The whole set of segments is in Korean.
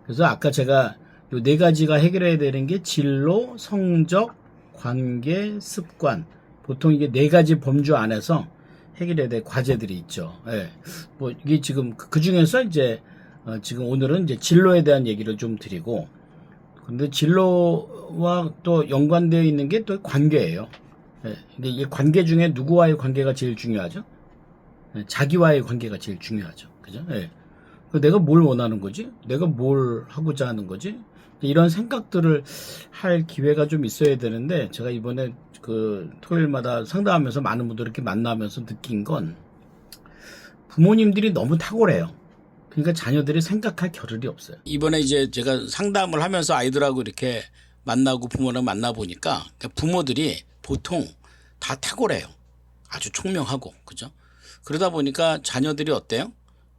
그래서 아까 제가 요 네 가지가 해결해야 되는 게 진로, 성적, 관계, 습관. 보통 이게 네 가지 범주 안에서 해결해야 될 과제들이 있죠. 예. 뭐 이게 지금 그 중에서 이제 지금 오늘은 이제 진로에 대한 얘기를 좀 드리고, 근데 진로와 또 연관되어 있는 게 또 관계예요. 예. 근데 이 관계 중에 누구와의 관계가 제일 중요하죠? 예, 자기와의 관계가 제일 중요하죠. 그죠? 예. 내가 뭘 원하는 거지? 내가 뭘 하고자 하는 거지? 이런 생각들을 할 기회가 좀 있어야 되는데, 제가 이번에 그 토요일마다 상담하면서 많은 분들 이렇게 만나면서 느낀 건, 부모님들이 너무 탁월해요. 그러니까 자녀들이 생각할 겨를이 없어요. 이번에 이제 제가 상담을 하면서 아이들하고 이렇게 만나고 부모랑 만나보니까 부모들이 보통 다 탁월해요. 아주 총명하고, 그죠? 그러다 보니까 자녀들이 어때요?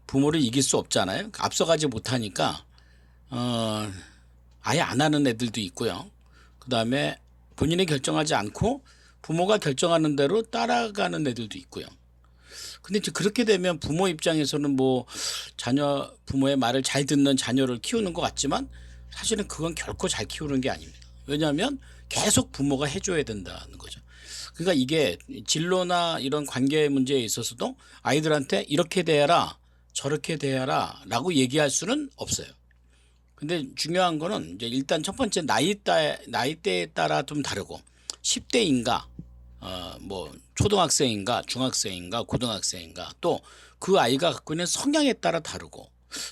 부모를 이길 수 없잖아요. 앞서가지 못하니까 아예 안 하는 애들도 있고요. 그 다음에 본인이 결정하지 않고 부모가 결정하는 대로 따라가는 애들도 있고요. 근데 이제 그렇게 되면 부모 입장에서는 뭐 부모의 말을 잘 듣는 자녀를 키우는 것 같지만 사실은 그건 결코 잘 키우는 게 아닙니다. 왜냐하면 계속 부모가 해줘야 된다는 거죠. 그러니까 이게 진로나 이런 관계 문제에 있어서도 아이들한테 이렇게 대해라, 저렇게 대해라 라고 얘기할 수는 없어요. 근데 중요한 거는 이제 일단 첫 번째 나이대에 따라 좀 다르고 10대인가 뭐 초등학생인가 중학생인가 고등학생인가 또 그 아이가 갖고 있는 성향에 따라 다르고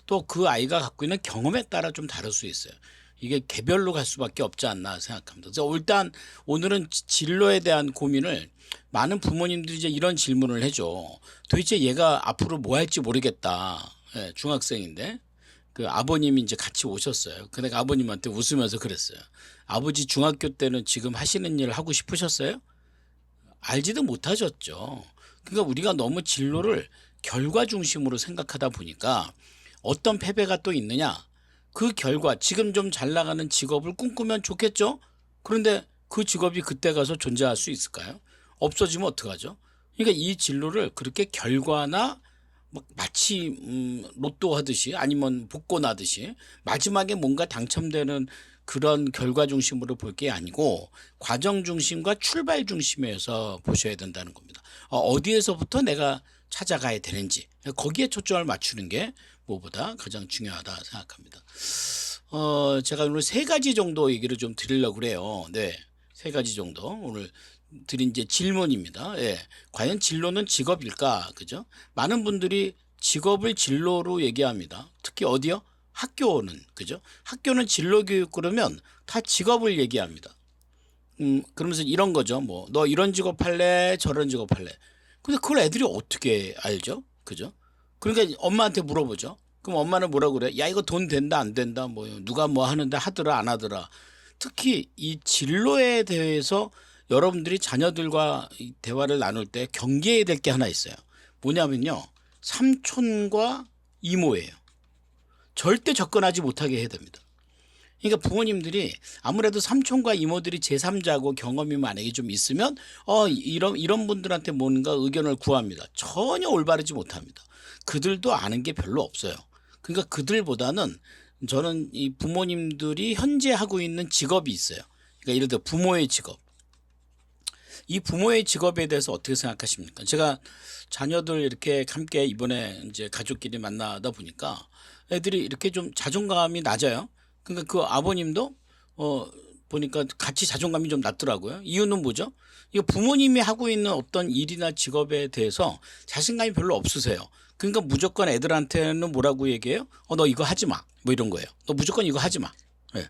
또 그 아이가 갖고 있는 경험에 따라 좀 다를 수 있어요. 이게 개별로 갈 수밖에 없지 않나 생각합니다. 그래서 일단 오늘은 진로에 대한 고민을 많은 부모님들이 이제 이런 질문을 해줘. 도대체 얘가 앞으로 뭐 할지 모르겠다. 예, 중학생인데 그 아버님이 이제 같이 오셨어요. 근데 아버님한테 웃으면서 그랬어요. 아버지 중학교 때는 지금 하시는 일 하고 싶으셨어요? 알지도 못하셨죠. 그러니까 우리가 너무 진로를 결과 중심으로 생각하다 보니까 어떤 패배가 또 있느냐? 그 결과 지금 좀 잘 나가는 직업을 꿈꾸면 좋겠죠. 그런데 그 직업이 그때 가서 존재할 수 있을까요? 없어지면 어떡하죠? 그러니까 이 진로를 그렇게 결과나 마치 로또 하듯이 아니면 복권 하듯이 마지막에 뭔가 당첨되는 그런 결과 중심으로 볼 게 아니고 과정 중심과 출발 중심에서 보셔야 된다는 겁니다. 어디에서부터 내가 찾아가야 되는지 거기에 초점을 맞추는 게 무엇보다 가장 중요하다 생각합니다. 제가 오늘 세 가지 정도 얘기를 좀 드리려고 그래요. 네, 세 가지 정도 오늘 드린 이제 질문입니다. 예, 과연 진로는 직업일까? 그죠? 많은 분들이 직업을 진로로 얘기합니다. 특히 어디요? 학교는 그죠? 학교는 진로 교육 그러면 다 직업을 얘기합니다. 그러면서 이런 거죠. 뭐 너 이런 직업 할래? 저런 직업 할래? 근데 그걸 애들이 어떻게 알죠? 그죠? 그러니까 엄마한테 물어보죠. 그럼 엄마는 뭐라 그래? 야, 이거 돈 된다 안 된다 뭐 누가 뭐 하는데 하더라 안 하더라. 특히 이 진로에 대해서 여러분들이 자녀들과 이 대화를 나눌 때 경계해야 될 게 하나 있어요. 뭐냐면요. 삼촌과 이모예요. 절대 접근하지 못하게 해야 됩니다. 그러니까 부모님들이 아무래도 삼촌과 이모들이 제3자고 경험이 만약에 좀 있으면 이런 분들한테 뭔가 의견을 구합니다. 전혀 올바르지 못합니다. 그들도 아는 게 별로 없어요. 그러니까 그들보다는 저는 이 부모님들이 현재 하고 있는 직업이 있어요. 그러니까 예를 들어 부모의 직업. 이 부모의 직업에 대해서 어떻게 생각하십니까? 제가 자녀들 이렇게 함께 이번에 이제 가족끼리 만나다 보니까 애들이 이렇게 좀 자존감이 낮아요. 그러니까 그 아버님도 보니까 같이 자존감이 좀 낮더라고요. 이유는 뭐죠? 이거 부모님이 하고 있는 어떤 일이나 직업에 대해서 자신감이 별로 없으세요. 그러니까 무조건 애들한테는 뭐라고 얘기해요? 너 이거 하지 마. 뭐 이런 거예요. 너 무조건 이거 하지 마. 예.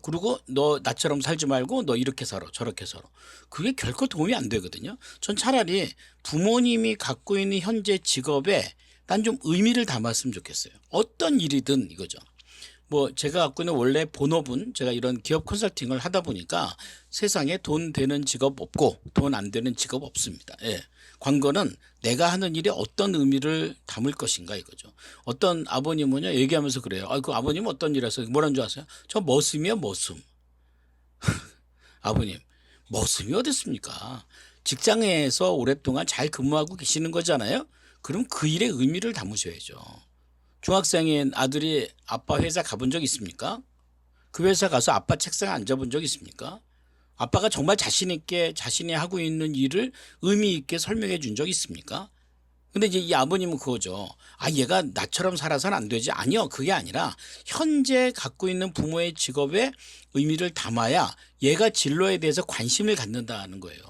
그리고 너 나처럼 살지 말고 너 이렇게 살아 저렇게 살아. 그게 결코 도움이 안 되거든요. 전 차라리 부모님이 갖고 있는 현재 직업에 난 좀 의미를 담았으면 좋겠어요. 어떤 일이든 이거죠. 뭐 제가 갖고 있는 원래 본업은 제가 이런 기업 컨설팅을 하다 보니까 세상에 돈 되는 직업 없고 돈 안 되는 직업 없습니다. 예. 관건은 내가 하는 일에 어떤 의미를 담을 것인가 이거죠. 어떤 아버님은요 얘기하면서 그래요. 그 아버님 어떤 일 하세요? 뭐라는 줄 아세요? 저 머슴이요 머슴. 아버님 머슴이 어디 있습니까? 직장에서 오랫동안 잘 근무하고 계시는 거잖아요. 그럼 그 일에 의미를 담으셔야죠. 중학생인 아들이 아빠 회사 가본 적 있습니까? 그 회사 가서 아빠 책상에 앉아본 적 있습니까? 아빠가 정말 자신 있게 자신이 하고 있는 일을 의미 있게 설명해 준 적 있습니까? 근데 이제 이 아버님은 그거죠. 아, 얘가 나처럼 살아서는 안 되지. 아니요. 그게 아니라 현재 갖고 있는 부모의 직업에 의미를 담아야 얘가 진로에 대해서 관심을 갖는다는 거예요.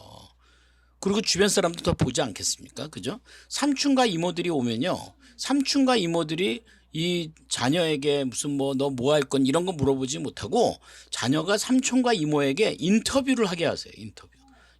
그리고 주변 사람도 더 보지 않겠습니까? 그죠? 삼촌과 이모들이 오면요. 삼촌과 이모들이 이 자녀에게 무슨 뭐 너 뭐 할 건 이런 거 물어보지 못하고 자녀가 삼촌과 이모에게 인터뷰를 하게 하세요. 인터뷰.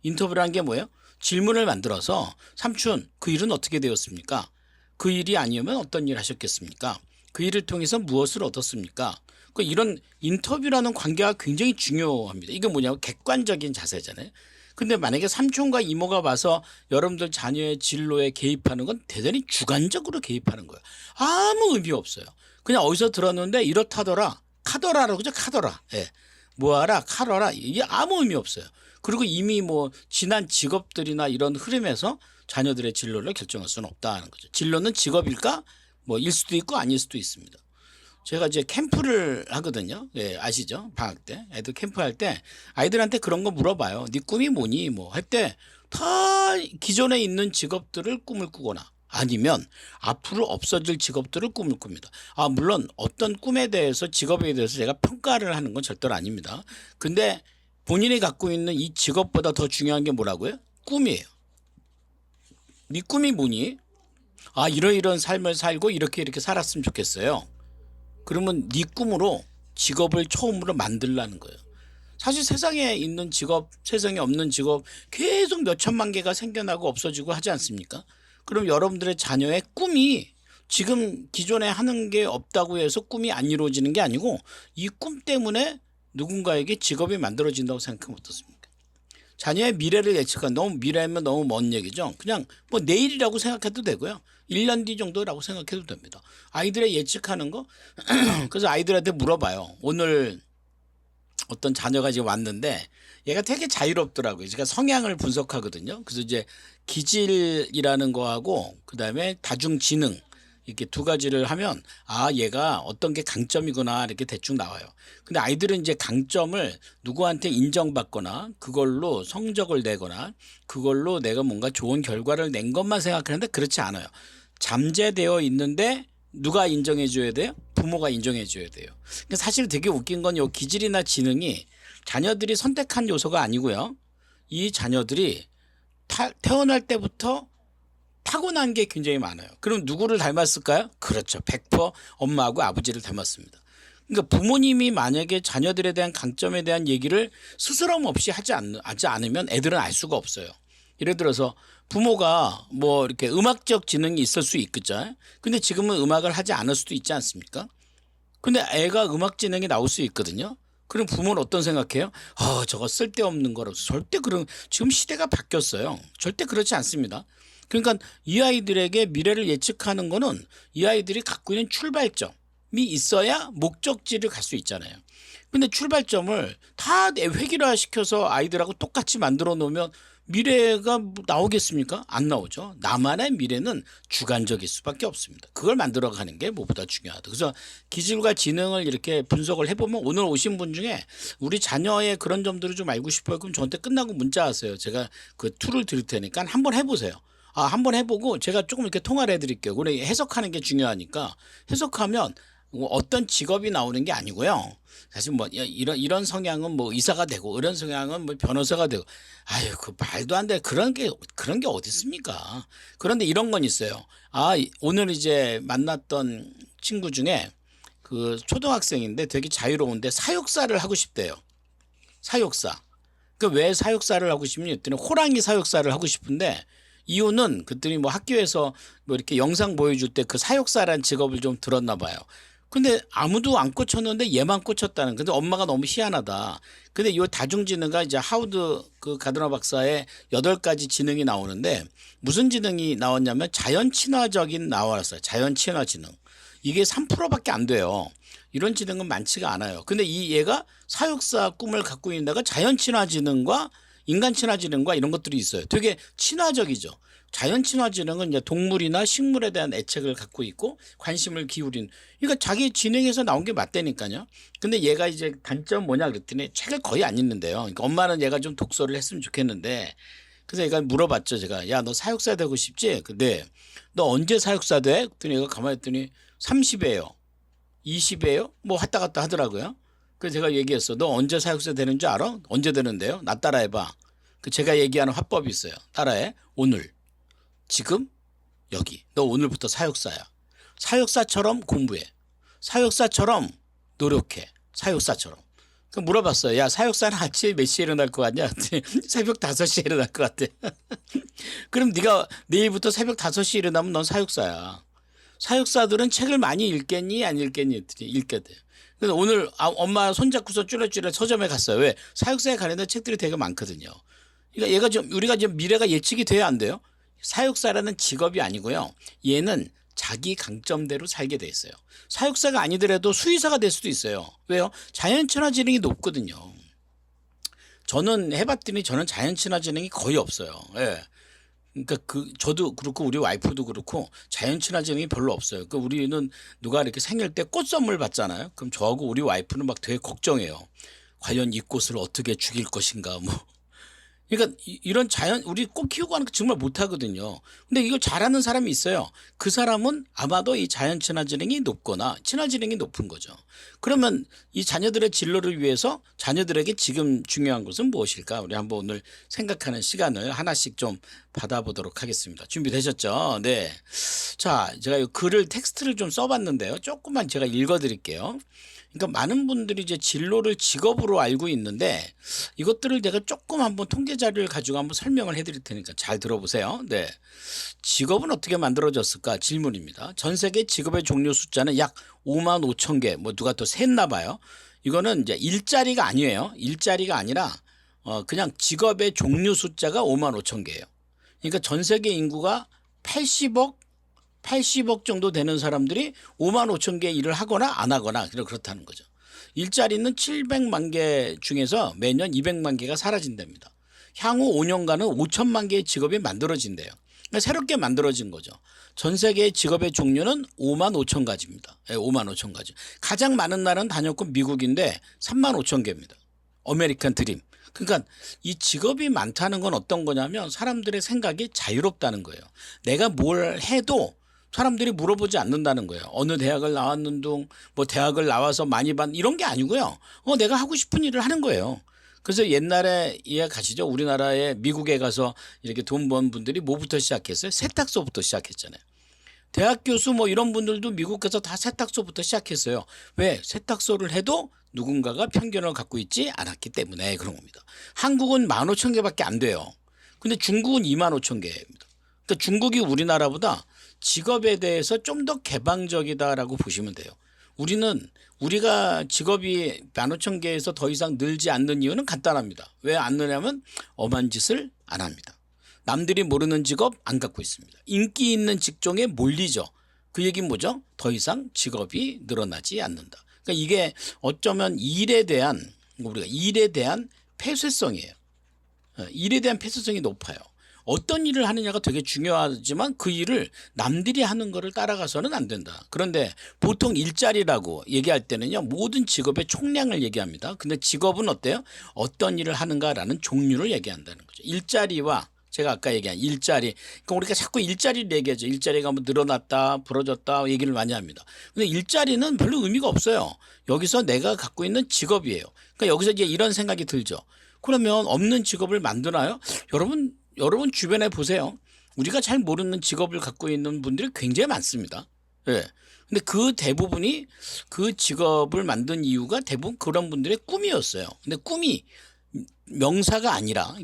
인터뷰라는 게 뭐예요? 질문을 만들어서 삼촌 그 일은 어떻게 되었습니까? 그 일이 아니면 어떤 일 하셨겠습니까? 그 일을 통해서 무엇을 얻었습니까? 그 이런 인터뷰라는 관계가 굉장히 중요합니다. 이게 뭐냐면 객관적인 자세잖아요. 근데 만약에 삼촌과 이모가 와서 여러분들 자녀의 진로에 개입하는 건 대단히 주관적으로 개입하는 거예요. 아무 의미 없어요. 그냥 어디서 들었는데 이렇다더라. 카더라라고 그죠? 카더라. 예. 뭐하라 카더라. 이게 아무 의미 없어요. 그리고 이미 뭐 지난 직업들이나 이런 흐름에서 자녀들의 진로를 결정할 수는 없다는 거죠. 진로는 직업일까? 뭐 일 수도 있고 아닐 수도 있습니다. 제가 이제 캠프를 하거든요. 예, 아시죠? 방학 때. 애들 캠프할 때 아이들한테 그런 거 물어봐요. 네 꿈이 뭐니? 뭐 할 때 다 기존에 있는 직업들을 꿈을 꾸거나 아니면 앞으로 없어질 직업들을 꿈을 꿉니다. 아, 물론 어떤 꿈에 대해서 직업에 대해서 제가 평가를 하는 건 절대로 아닙니다. 근데 본인이 갖고 있는 이 직업보다 더 중요한 게 뭐라고요? 꿈이에요. 네 꿈이 뭐니? 아, 이러이러한 삶을 살고 이렇게 살았으면 좋겠어요. 그러면 네 꿈으로 직업을 처음으로 만들라는 거예요. 사실 세상에 있는 직업, 세상에 없는 직업 계속 몇 천만 개가 생겨나고 없어지고 하지 않습니까? 그럼 여러분들의 자녀의 꿈이 지금 기존에 하는 게 없다고 해서 꿈이 안 이루어지는 게 아니고 이 꿈 때문에 누군가에게 직업이 만들어진다고 생각하면 어떻습니까? 자녀의 미래를 예측한 너무 미래면 너무 먼 얘기죠. 그냥 뭐 내일이라고 생각해도 되고요. 1년 뒤 정도라고 생각해도 됩니다. 아이들의 예측하는 거 그래서 아이들한테 물어봐요. 오늘 어떤 자녀가 지금 왔는데 얘가 되게 자유롭더라고요. 제가 성향을 분석하거든요. 그래서 이제 기질이라는 거하고 그다음에 다중지능 이렇게 두 가지를 하면 아, 얘가 어떤 게 강점이구나 이렇게 대충 나와요. 근데 아이들은 이제 강점을 누구한테 인정받거나 그걸로 성적을 내거나 그걸로 내가 뭔가 좋은 결과를 낸 것만 생각하는데 그렇지 않아요. 잠재되어 있는데 누가 인정해 줘야 돼요? 부모가 인정해 줘야 돼요. 그러니까 사실 되게 웃긴 건 요 기질이나 지능이 자녀들이 선택한 요소가 아니고요. 이 자녀들이 태어날 때부터 타고난 게 굉장히 많아요. 그럼 누구를 닮았을까요? 그렇죠. 100% 엄마하고 아버지를 닮았습니다. 그러니까 부모님이 만약에 자녀들에 대한 강점에 대한 얘기를 스스럼 없이 하지 않으면 애들은 알 수가 없어요. 예를 들어서 부모가 뭐 이렇게 음악적 지능이 있을 수 있겠죠. 근데 지금은 음악을 하지 않을 수도 있지 않습니까? 근데 애가 음악 지능이 나올 수 있거든요. 그럼 부모는 어떤 생각해요? 저거 쓸데없는 거라서. 절대 지금 시대가 바뀌었어요. 절대 그렇지 않습니다. 그러니까 이 아이들에게 미래를 예측하는 거는 이 아이들이 갖고 있는 출발점이 있어야 목적지를 갈 수 있잖아요. 근데 출발점을 다 획일화 시켜서 아이들하고 똑같이 만들어 놓으면 미래가 나오겠습니까? 안 나오죠. 나만의 미래는 주관적일 수밖에 없습니다. 그걸 만들어가는 게 무엇보다 중요하다. 그래서 기질과 지능을 이렇게 분석을 해보면 오늘 오신 분 중에 우리 자녀의 그런 점들을 좀 알고 싶어요. 그럼 저한테 끝나고 문자 하세요. 제가 그 툴을 드릴 테니까 한번 해보세요. 한번 해보고 제가 조금 이렇게 통화를 해드릴게요. 우리 해석하는 게 중요하니까 해석하면 어떤 직업이 나오는 게 아니고요. 사실 뭐 이런 성향은 뭐 의사가 되고 이런 성향은 뭐 변호사가 되고 아유 그 말도 안 돼. 그런 게 어디 있습니까? 그런데 이런 건 있어요. 오늘 이제 만났던 친구 중에 그 초등학생인데 되게 자유로운데 사육사를 하고 싶대요. 사육사. 그 왜 사육사를 하고 싶니? 했더니 호랑이 사육사를 하고 싶은데 이유는 그랬더니 뭐 학교에서 뭐 이렇게 영상 보여줄 때 그 사육사란 직업을 좀 들었나 봐요. 근데 아무도 안 꽂혔는데 얘만 꽂혔다는. 근데 엄마가 너무 희한하다. 근데 이 다중지능가 이제 하우드 그 가드너 박사의 8가지 지능이 나오는데 무슨 지능이 나왔냐면 자연 친화적인 나왔어요. 자연 친화 지능. 이게 3%밖에 안 돼요. 이런 지능은 많지가 않아요. 근데 얘가 사육사 꿈을 갖고 있는 데가 자연 친화 지능과 인간 친화 지능과 이런 것들이 있어요. 되게 친화적이죠. 자연 친화지능은 이제 동물이나 식물에 대한 애착을 갖고 있고 관심을 기울인, 그러니까 자기 지능에서 나온 게 맞다니까요. 근데 얘가 이제 단점 뭐냐 그랬더니 책을 거의 안 읽는데요. 그러니까 엄마는 얘가 좀 독서를 했으면 좋겠는데, 그래서 얘가 물어봤죠. 제가, 야, 너 사육사 되고 싶지? 근데 너 언제 사육사 돼? 그랬더니 얘가 가만히 있더니 30에요. 20에요? 뭐 왔다 갔다 하더라고요. 그래서 제가 얘기했어. 너 언제 사육사 되는 줄 알아? 언제 되는데요? 나 따라해봐. 그 제가 얘기하는 화법이 있어요. 따라해. 오늘. 지금. 여기. 너 오늘부터 사육사야. 사육사처럼 공부해. 사육사처럼 노력해. 사육사처럼. 그 물어봤어요. 야, 사육사는 아침에 몇 시에 일어날 것 같냐? 새벽 5시에 일어날 것 같아. 그럼 네가 내일부터 새벽 5시에 일어나면 넌 사육사야. 사육사들은 책을 많이 읽겠니? 안 읽겠니? 했더니 읽거든. 그래서 오늘 엄마 손잡고서 쭈뼛쭈뼛 서점에 갔어요. 왜? 사육사에 관련된 책들이 되게 많거든요. 그러니까 얘가 좀, 우리가 좀 미래가 예측이 돼야 안 돼요? 사육사라는 직업이 아니고요. 얘는 자기 강점대로 살게 돼 있어요. 사육사가 아니더라도 수의사가 될 수도 있어요. 왜요? 자연친화지능이 높거든요. 저는 해봤더니 저는 자연친화지능이 거의 없어요. 예. 그러니까 저도 그렇고 우리 와이프도 그렇고 자연친화지능이 별로 없어요. 그러니까 우리는 누가 이렇게 생일 때 꽃 선물 받잖아요. 그럼 저하고 우리 와이프는 막 되게 걱정해요. 과연 이 꽃을 어떻게 죽일 것인가 뭐. 그러니까 이런 우리 꽃 키우고 하는 거 정말 못하거든요. 근데 이걸 잘하는 사람이 있어요. 그 사람은 아마도 이 자연 친화지능이 높거나 친화지능이 높은 거죠. 그러면 이 자녀들의 진로를 위해서 자녀들에게 지금 중요한 것은 무엇일까? 우리 한번 오늘 생각하는 시간을 하나씩 좀 받아보도록 하겠습니다. 준비되셨죠? 네. 자, 제가 이 글을 텍스트를 좀 써봤는데요. 조금만 제가 읽어드릴게요. 그러니까 많은 분들이 이제 진로를 직업으로 알고 있는데 이것들을 내가 조금 한번 통계 자료를 가지고 한번 설명을 해드릴 테니까 잘 들어보세요. 네. 직업은 어떻게 만들어졌을까? 질문입니다. 전 세계 직업의 종류 숫자는 약 5만 5천 개. 뭐 누가 또 셌나 봐요. 이거는 이제 일자리가 아니에요. 일자리가 아니라 그냥 직업의 종류 숫자가 5만 5천 개예요. 그러니까 전 세계 인구가 80억 정도 되는 사람들이 5만 5천 개 일을 하거나 안 하거나 그렇다는 거죠. 일자리는 700만 개 중에서 매년 200만 개가 사라진답니다. 향후 5년간은 5천만 개의 직업이 만들어진대요. 그러니까 새롭게 만들어진 거죠. 전 세계의 직업의 종류는 5만 5천 가지입니다. 5만 5천 가지. 가장 많은 나라는 단연코 미국인데 3만 5천 개입니다. 아메리칸 드림. 그러니까 이 직업이 많다는 건 어떤 거냐면 사람들의 생각이 자유롭다는 거예요. 내가 뭘 해도 사람들이 물어보지 않는다는 거예요. 어느 대학을 나왔는 둥, 뭐 대학을 나와서 많이 받는 이런 게 아니고요. 내가 하고 싶은 일을 하는 거예요. 그래서 옛날에 이해가시죠? 우리나라에 미국에 가서 이렇게 돈 번 분들이 뭐부터 시작했어요? 세탁소부터 시작했잖아요. 대학 교수 뭐 이런 분들도 미국 가서 다 세탁소부터 시작했어요. 왜? 세탁소를 해도 누군가가 편견을 갖고 있지 않았기 때문에 그런 겁니다. 한국은 15,000개밖에 안 돼요. 근데 중국은 25,000개입니다. 그러니까 중국이 우리나라보다 직업에 대해서 좀 더 개방적이다라고 보시면 돼요. 우리가 직업이 15,000개에서 더 이상 늘지 않는 이유는 간단합니다. 왜 안 느냐면 엄한 짓을 안 합니다. 남들이 모르는 직업 안 갖고 있습니다. 인기 있는 직종에 몰리죠. 그 얘기는 뭐죠? 더 이상 직업이 늘어나지 않는다. 그러니까 이게 어쩌면 우리가 일에 대한 폐쇄성이에요. 일에 대한 폐쇄성이 높아요. 어떤 일을 하느냐가 되게 중요하지만 그 일을 남들이 하는 거를 따라가서는 안 된다. 그런데 보통 일자리라고 얘기할 때는요, 모든 직업의 총량을 얘기합니다. 근데 직업은 어때요? 어떤 일을 하는가라는 종류를 얘기한다는 거죠. 일자리와 제가 아까 얘기한 일자리. 그러니까 우리가 자꾸 일자리를 얘기하죠. 일자리가 뭐 늘어났다, 부러졌다 얘기를 많이 합니다. 근데 일자리는 별로 의미가 없어요. 여기서 내가 갖고 있는 직업이에요. 그러니까 여기서 이제 이런 생각이 들죠. 그러면 없는 직업을 만드나요? 여러분 주변에 보세요. 우리가 잘 모르는 직업을 갖고 있는 분들이 굉장히 많습니다. 예. 근데 그 대부분이 그 직업을 만든 이유가 대부분 그런 분들의 꿈이었어요. 근데 꿈이 명사가 아니라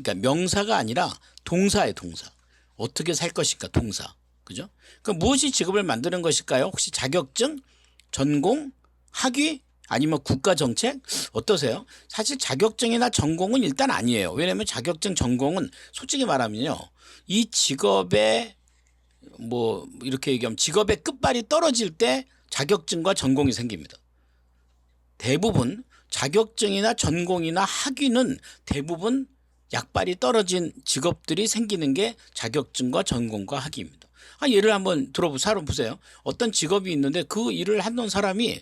동사예요, 동사. 어떻게 살 것인가, 동사. 그죠? 그럼 무엇이 직업을 만드는 것일까요? 혹시 자격증, 전공, 학위, 아니면 국가정책? 어떠세요? 사실 자격증이나 전공은 일단 아니에요. 왜냐하면 자격증, 전공은 솔직히 말하면요, 이 직업의 이렇게 얘기하면 직업의 끝발이 떨어질 때 자격증과 전공이 생깁니다. 대부분 자격증이나 전공이나 학위는 대부분 약발이 떨어진 직업들이 생기는 게 자격증과 전공과 학위입니다. 예를 한번 들어보세요. 어떤 직업이 있는데 그 일을 하는 사람이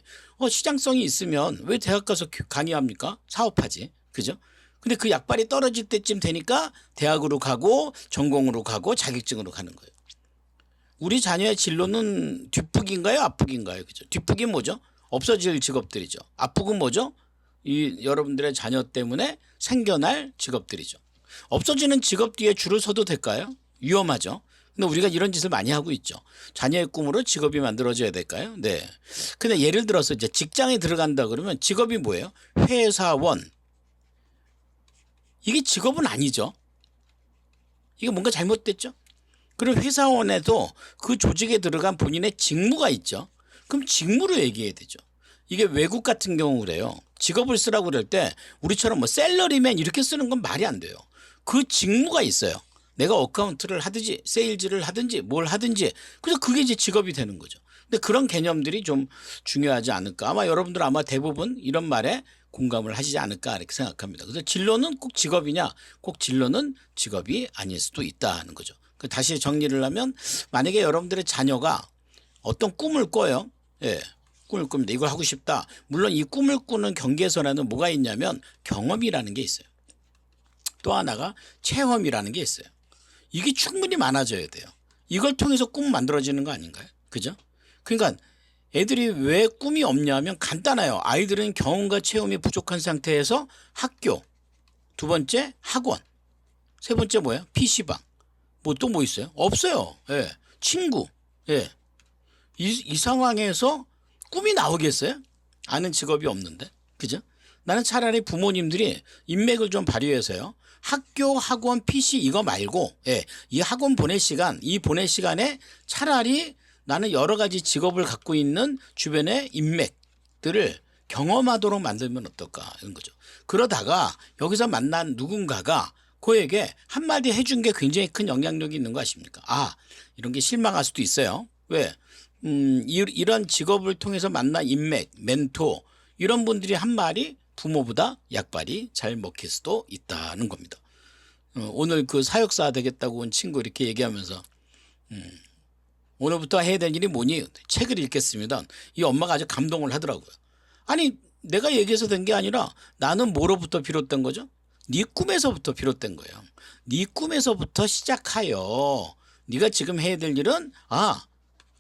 시장성이 있으면 왜 대학 가서 강의합니까? 사업하지. 그죠? 근데 그 약발이 떨어질 때쯤 되니까 대학으로 가고 전공으로 가고 자격증으로 가는 거예요. 우리 자녀의 진로는 뒷북인가요? 앞북인가요? 그죠? 뒷북이 뭐죠? 없어질 직업들이죠. 앞북은 뭐죠? 여러분들의 자녀 때문에 생겨날 직업들이죠. 없어지는 직업 뒤에 줄을 서도 될까요? 위험하죠. 근데 우리가 이런 짓을 많이 하고 있죠. 자녀의 꿈으로 직업이 만들어져야 될까요? 네. 근데 예를 들어서 이제 직장에 들어간다 그러면 직업이 뭐예요? 회사원. 이게 직업은 아니죠. 이게 뭔가 잘못됐죠? 그리고 회사원에도 그 조직에 들어간 본인의 직무가 있죠. 그럼 직무로 얘기해야 되죠. 이게 외국 같은 경우 그래요. 직업을 쓰라고 그럴 때 우리처럼 뭐 셀러리맨 이렇게 쓰는 건 말이 안 돼요. 그 직무가 있어요. 내가 어카운트를 하든지 세일즈를 하든지 뭘 하든지 그래서 그게 이제 직업이 되는 거죠. 근데 그런 개념들이 좀 중요하지 않을까. 여러분들 대부분 이런 말에 공감을 하시지 않을까 이렇게 생각합니다. 그래서 진로는 꼭 직업이냐? 꼭 진로는 직업이 아닐 수도 있다는 거죠. 다시 정리를 하면 만약에 여러분들의 자녀가 어떤 꿈을 꿔요. 예. 꿈을 꿉니다. 이걸 하고 싶다. 물론 이 꿈을 꾸는 경계선에는 뭐가 있냐면 경험이라는 게 있어요. 또 하나가 체험이라는 게 있어요. 이게 충분히 많아져야 돼요. 이걸 통해서 꿈 만들어지는 거 아닌가요? 그죠? 그러니까 애들이 왜 꿈이 없냐면 간단해요. 아이들은 경험과 체험이 부족한 상태에서 학교, 두 번째 학원, 세 번째 뭐예요? PC방. 또 뭐 있어요? 없어요. 예. 친구. 예. 이 상황에서 꿈이 나오겠어요? 아는 직업이 없는데. 그죠? 나는 차라리 부모님들이 인맥을 좀 발휘해서요. 학교, 학원, PC 이거 말고 이 학원 보낼 시간, 이 보낼 시간에 차라리 나는 여러 가지 직업을 갖고 있는 주변의 인맥들을 경험하도록 만들면 어떨까 이런 거죠. 그러다가 여기서 만난 누군가가 그에게 한마디 해준 게 굉장히 큰 영향력이 있는 거 아십니까? 이런 게 실망할 수도 있어요. 왜? 이런 직업을 통해서 만난 인맥, 멘토 이런 분들이 한 말이 부모보다 약발이 잘 먹힐 수도 있다는 겁니다. 오늘 그 사역사 되겠다고 온 친구 이렇게 얘기하면서 오늘부터 해야 될 일이 뭐니? 책을 읽겠습니다. 이 엄마가 아주 감동을 하더라고요. 내가 얘기해서 된 게 아니라 나는 뭐로부터 비롯된 거죠? 네 꿈에서부터 비롯된 거예요. 네 꿈에서부터 시작하여 네가 지금 해야 될 일은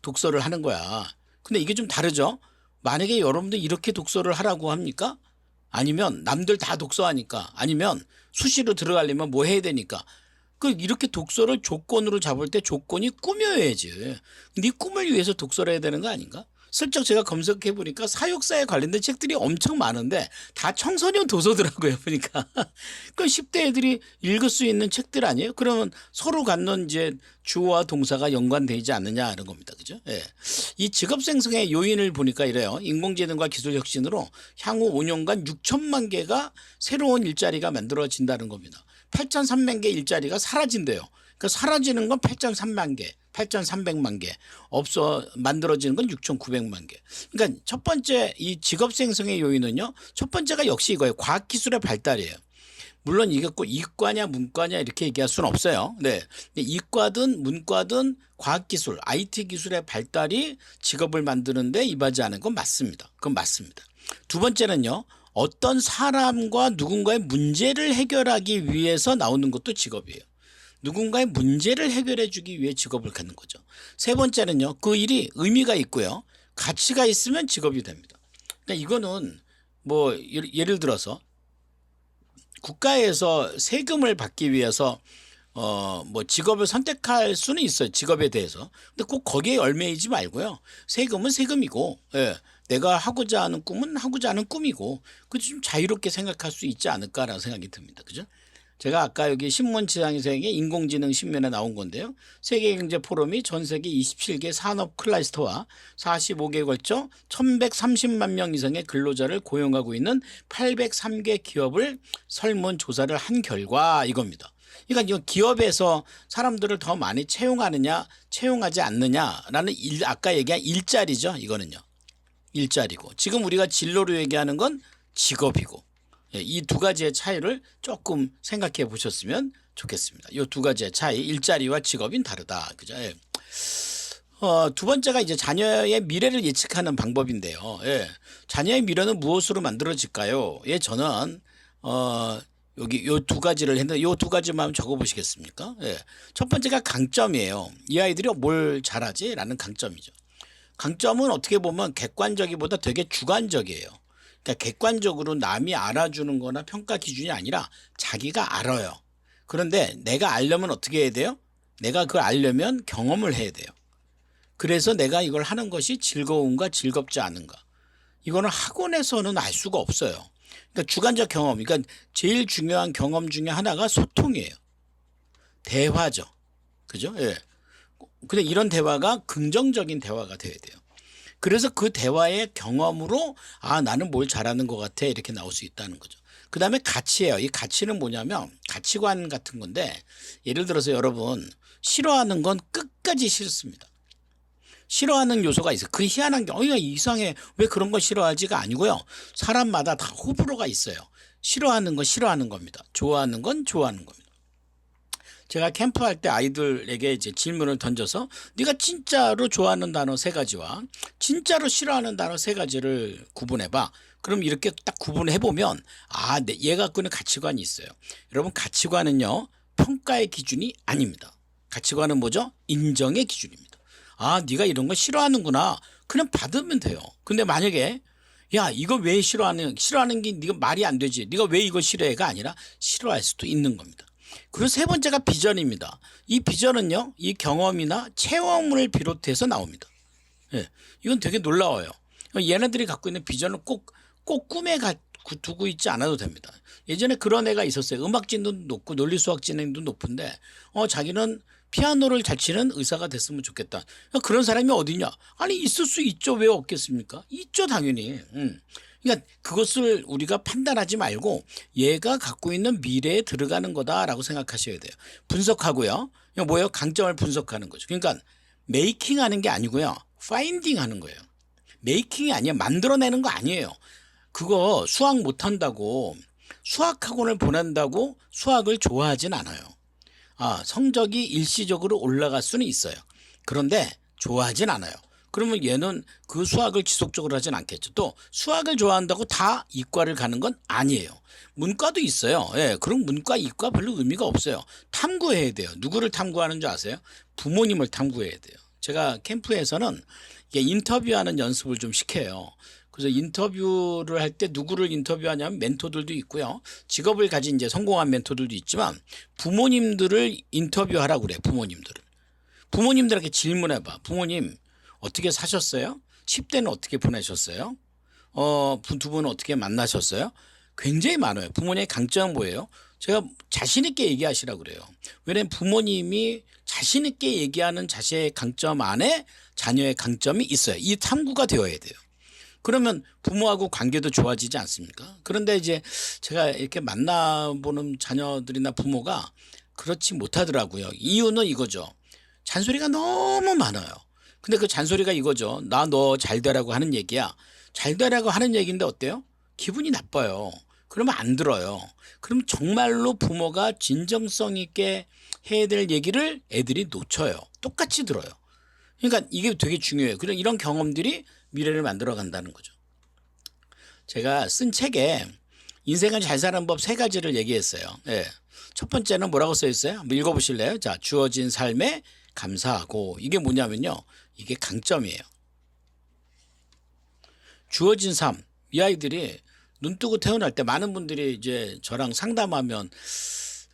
독서를 하는 거야. 근데 이게 좀 다르죠? 만약에 여러분들 이렇게 독서를 하라고 합니까? 아니면 남들 다 독서하니까 아니면 수시로 들어가려면 뭐 해야 되니까 이렇게 독서를 조건으로 잡을 때 조건이 꿈이어야지. 네 꿈을 위해서 독서를 해야 되는 거 아닌가? 슬쩍 제가 검색해 보니까 사육사에 관련된 책들이 엄청 많은데 다 청소년 도서더라고요. 보니까 그 10대 애들이 읽을 수 있는 책들 아니에요? 그러면 서로 갖는 이제 주어와 동사가 연관되지 않느냐 이런 겁니다. 그죠? 예. 이 직업 생성의 요인을 보니까 이래요. 인공지능과 기술 혁신으로 향후 5년간 6천만 개가 새로운 일자리가 만들어진다는 겁니다. 8,300개 일자리가 사라진대요. 그러니까 사라지는 건 8,300만 개, 8,300만 개, 만들어지는 건 6,900만 개. 그러니까 첫 번째 이 직업 생성의 요인은요. 첫 번째가 역시 이거예요. 과학기술의 발달이에요. 물론 이게 꼭 이과냐 문과냐 이렇게 얘기할 수는 없어요. 네. 이과든 문과든 과학기술, IT 기술의 발달이 직업을 만드는데 이바지하는 건 맞습니다. 그건 맞습니다. 두 번째는요. 어떤 사람과 누군가의 문제를 해결하기 위해서 나오는 것도 직업이에요. 누군가의 문제를 해결해 주기 위해 직업을 갖는 거죠. 세 번째는요. 그 일이 의미가 있고요. 가치가 있으면 직업이 됩니다. 그러니까 이거는 예를 들어서 국가에서 세금을 받기 위해서 직업을 선택할 수는 있어요. 직업에 대해서. 근데 꼭 거기에 얽매이지 말고요. 세금은 세금이고 내가 하고자 하는 꿈은 하고자 하는 꿈이고 좀 자유롭게 생각할 수 있지 않을까라는 생각이 듭니다. 그죠? 제가 아까 여기 신문지상에서 인공지능 신문에 나온 건데요. 세계경제포럼이 전 세계 27개 산업 클러스터와 45개에 걸쳐 1130만 명 이상의 근로자를 고용하고 있는 803개 기업을 설문조사를 한 결과 이겁니다. 그러니까 이 기업에서 사람들을 더 많이 채용하느냐 채용하지 않느냐라는 아까 얘기한 일자리죠. 이거는요. 일자리고 지금 우리가 진로로 얘기하는 건 직업이고 예, 이 두 가지의 차이를 조금 생각해 보셨으면 좋겠습니다. 이 두 가지의 차이, 일자리와 직업인 다르다. 그죠? 예. 두 번째가 이제 자녀의 미래를 예측하는 방법인데요. 예. 자녀의 미래는 무엇으로 만들어질까요? 예, 저는 여기 요 두 가지를 했는데 요 두 가지만 한번 적어 보시겠습니까? 예. 첫 번째가 강점이에요. 이 아이들이 뭘 잘하지라는 강점이죠. 강점은 어떻게 보면 객관적이보다 되게 주관적이에요. 그러니까 객관적으로 남이 알아주는 거나 평가 기준이 아니라 자기가 알아요. 그런데 내가 알려면 어떻게 해야 돼요? 내가 그걸 알려면 경험을 해야 돼요. 그래서 내가 이걸 하는 것이 즐거운가 즐겁지 않은가. 이거는 학원에서는 알 수가 없어요. 그러니까 주관적 경험, 그러니까 제일 중요한 경험 중에 하나가 소통이에요. 대화죠. 그죠? 예. 근데 이런 대화가 긍정적인 대화가 돼야 돼요. 그래서 그 대화의 경험으로 나는 뭘 잘하는 것 같아 이렇게 나올 수 있다는 거죠. 그 다음에 가치예요. 이 가치는 뭐냐면 가치관 같은 건데 예를 들어서 여러분 싫어하는 건 끝까지 싫습니다. 싫어하는 요소가 있어요. 그 희한한 게 이상해 왜 그런 거 싫어하지가 아니고요. 사람마다 다 호불호가 있어요. 싫어하는 건 싫어하는 겁니다. 좋아하는 건 좋아하는 겁니다. 제가 캠프할 때 아이들에게 이제 질문을 던져서 네가 진짜로 좋아하는 단어 세 가지와 진짜로 싫어하는 단어 세 가지를 구분해봐. 그럼 이렇게 딱 구분해보면 얘가 갖고 있는 가치관이 있어요. 여러분 가치관은요 평가의 기준이 아닙니다. 가치관은 뭐죠? 인정의 기준입니다. 네가 이런 거 싫어하는구나. 그냥 받으면 돼요. 근데 만약에 야 이거 왜 싫어하는 게 네가 말이 안 되지. 네가 왜 이거 싫어해가 아니라 싫어할 수도 있는 겁니다. 그리고 세 번째가 비전입니다. 이 비전은요, 이 경험이나 체험을 비롯해서 나옵니다. 예, 이건 되게 놀라워요. 얘네들이 갖고 있는 비전을 꼭 꿈에 두고 있지 않아도 됩니다. 예전에 그런 애가 있었어요. 음악진도 높고 논리수학 진행도 높은데, 자기는 피아노를 잘 치는 의사가 됐으면 좋겠다. 그런 사람이 어디냐? 아니, 있을 수 있죠. 왜 없겠습니까? 있죠, 당연히. 그러니까 그것을 우리가 판단하지 말고 얘가 갖고 있는 미래에 들어가는 거다라고 생각하셔야 돼요. 분석하고요. 이거 뭐예요? 강점을 분석하는 거죠. 그러니까 메이킹 하는 게 아니고요. 파인딩 하는 거예요. 메이킹이 아니에요. 만들어내는 거 아니에요. 그거 수학 못한다고 수학학원을 보낸다고 수학을 좋아하진 않아요. 성적이 일시적으로 올라갈 수는 있어요. 그런데 좋아하진 않아요. 그러면 얘는 그 수학을 지속적으로 하진 않겠죠. 또 수학을 좋아한다고 다 이과를 가는 건 아니에요. 문과도 있어요. 예, 그럼 문과, 이과 별로 의미가 없어요. 탐구해야 돼요. 누구를 탐구하는 줄 아세요? 부모님을 탐구해야 돼요. 제가 캠프에서는 인터뷰하는 연습을 좀 시켜요. 그래서 인터뷰를 할 때 누구를 인터뷰하냐면 멘토들도 있고요. 직업을 가진 이제 성공한 멘토들도 있지만 부모님들을 인터뷰하라고 그래요. 부모님들에게 질문해봐. 부모님 어떻게 사셨어요? 10대는 어떻게 보내셨어요? 두 분은 어떻게 만나셨어요? 굉장히 많아요. 부모님의 강점은 뭐예요? 제가 자신 있게 얘기하시라고 그래요. 왜냐하면 부모님이 자신 있게 얘기하는 자신의 강점 안에 자녀의 강점이 있어요. 이 탐구가 되어야 돼요. 그러면 부모하고 관계도 좋아지지 않습니까? 그런데 이제 제가 이렇게 만나보는 자녀들이나 부모가 그렇지 못하더라고요. 이유는 이거죠. 잔소리가 너무 많아요. 근데 그 잔소리가 이거죠. 나 너 잘 되라고 하는 얘기야. 잘 되라고 하는 얘기인데 어때요? 기분이 나빠요. 그러면 안 들어요. 그럼 정말로 부모가 진정성 있게 해야 될 얘기를 애들이 놓쳐요. 똑같이 들어요. 그러니까 이게 되게 중요해요. 그런 이런 경험들이 미래를 만들어 간다는 거죠. 제가 쓴 책에 인생을 잘 사는 법 세 가지를 얘기했어요. 예. 첫 번째는 뭐라고 써 있어요? 한번 읽어보실래요? 자, 주어진 삶에 감사하고. 이게 뭐냐면요. 이게 강점이에요. 주어진 삶. 이 아이들이 눈 뜨고 태어날 때 많은 분들이 이제 저랑 상담하면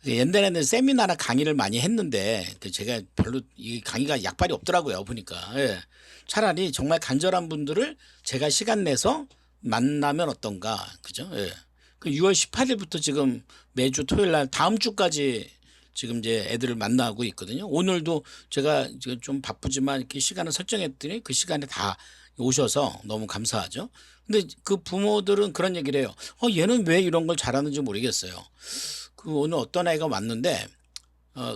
옛날에는 세미나나 강의를 많이 했는데 제가 별로 이 강의가 약발이 없더라고요. 보니까. 예. 차라리 정말 간절한 분들을 제가 시간 내서 만나면 어떤가. 그죠? 예. 그 6월 18일부터 지금 매주 토요일 날 다음 주까지 지금 이제 애들을 만나고 있거든요. 오늘도 제가 지금 좀 바쁘지만 이렇게 시간을 설정했더니 그 시간에 다 오셔서 너무 감사하죠. 근데 그 부모들은 그런 얘기를 해요. 얘는 왜 이런 걸 잘하는지 모르겠어요. 그 오늘 어떤 아이가 왔는데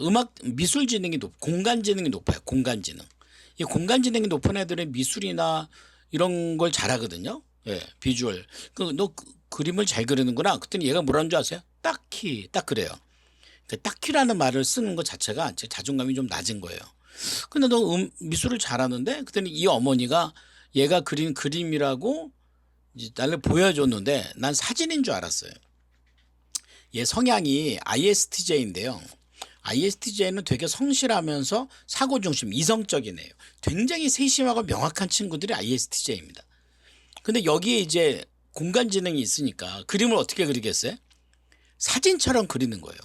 음악 미술 지능이 공간 지능이 높아요. 공간 지능. 이 공간 지능이 높은 애들은 미술이나 이런 걸 잘하거든요. 예, 비주얼. 너 그림을 잘 그리는구나. 그랬더니 얘가 뭐라는 줄 아세요? 딱히 딱 그래요. 딱히라는 말을 쓰는 것 자체가 제 자존감이 좀 낮은 거예요. 근데 너 미술을 잘하는데? 그랬더니 이 어머니가 얘가 그린 그림이라고 이제 나를 보여줬는데 난 사진인 줄 알았어요. 얘 성향이 ISTJ인데요. ISTJ는 되게 성실하면서 사고중심, 이성적이네요. 굉장히 세심하고 명확한 친구들이 ISTJ입니다. 근데 여기에 이제 공간지능이 있으니까 그림을 어떻게 그리겠어요? 사진처럼 그리는 거예요.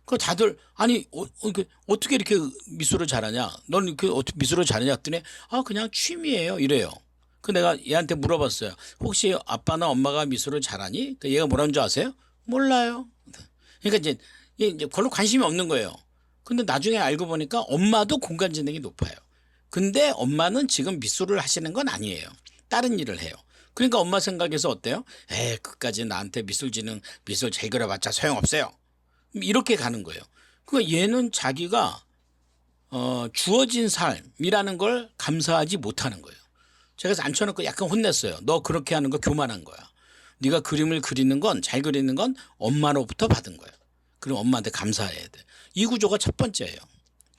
그 다들 아니 어떻게 이렇게 미술을 잘하냐? 넌 이렇게 어떻게 미술을 잘하냐? 했더니 그냥 취미예요 이래요. 그 내가 얘한테 물어봤어요. 혹시 아빠나 엄마가 미술을 잘하니? 그 얘가 뭐라는 줄 아세요? 몰라요. 그러니까 이제 얘 이제 별로 관심이 없는 거예요. 근데 나중에 알고 보니까 엄마도 공간지능이 높아요. 근데 엄마는 지금 미술을 하시는 건 아니에요. 다른 일을 해요. 그러니까 엄마 생각에서 어때요? 그까지 나한테 미술 잘 그려봤자 소용없어요. 이렇게 가는 거예요. 그러니까 얘는 자기가 주어진 삶이라는 걸 감사하지 못하는 거예요. 제가 그래서 앉혀놓고 약간 혼냈어요. 너 그렇게 하는 거 교만한 거야. 네가 그림을 그리는 건 잘 그리는 건 엄마로부터 받은 거야. 그럼 엄마한테 감사해야 돼. 이 구조가 첫 번째예요.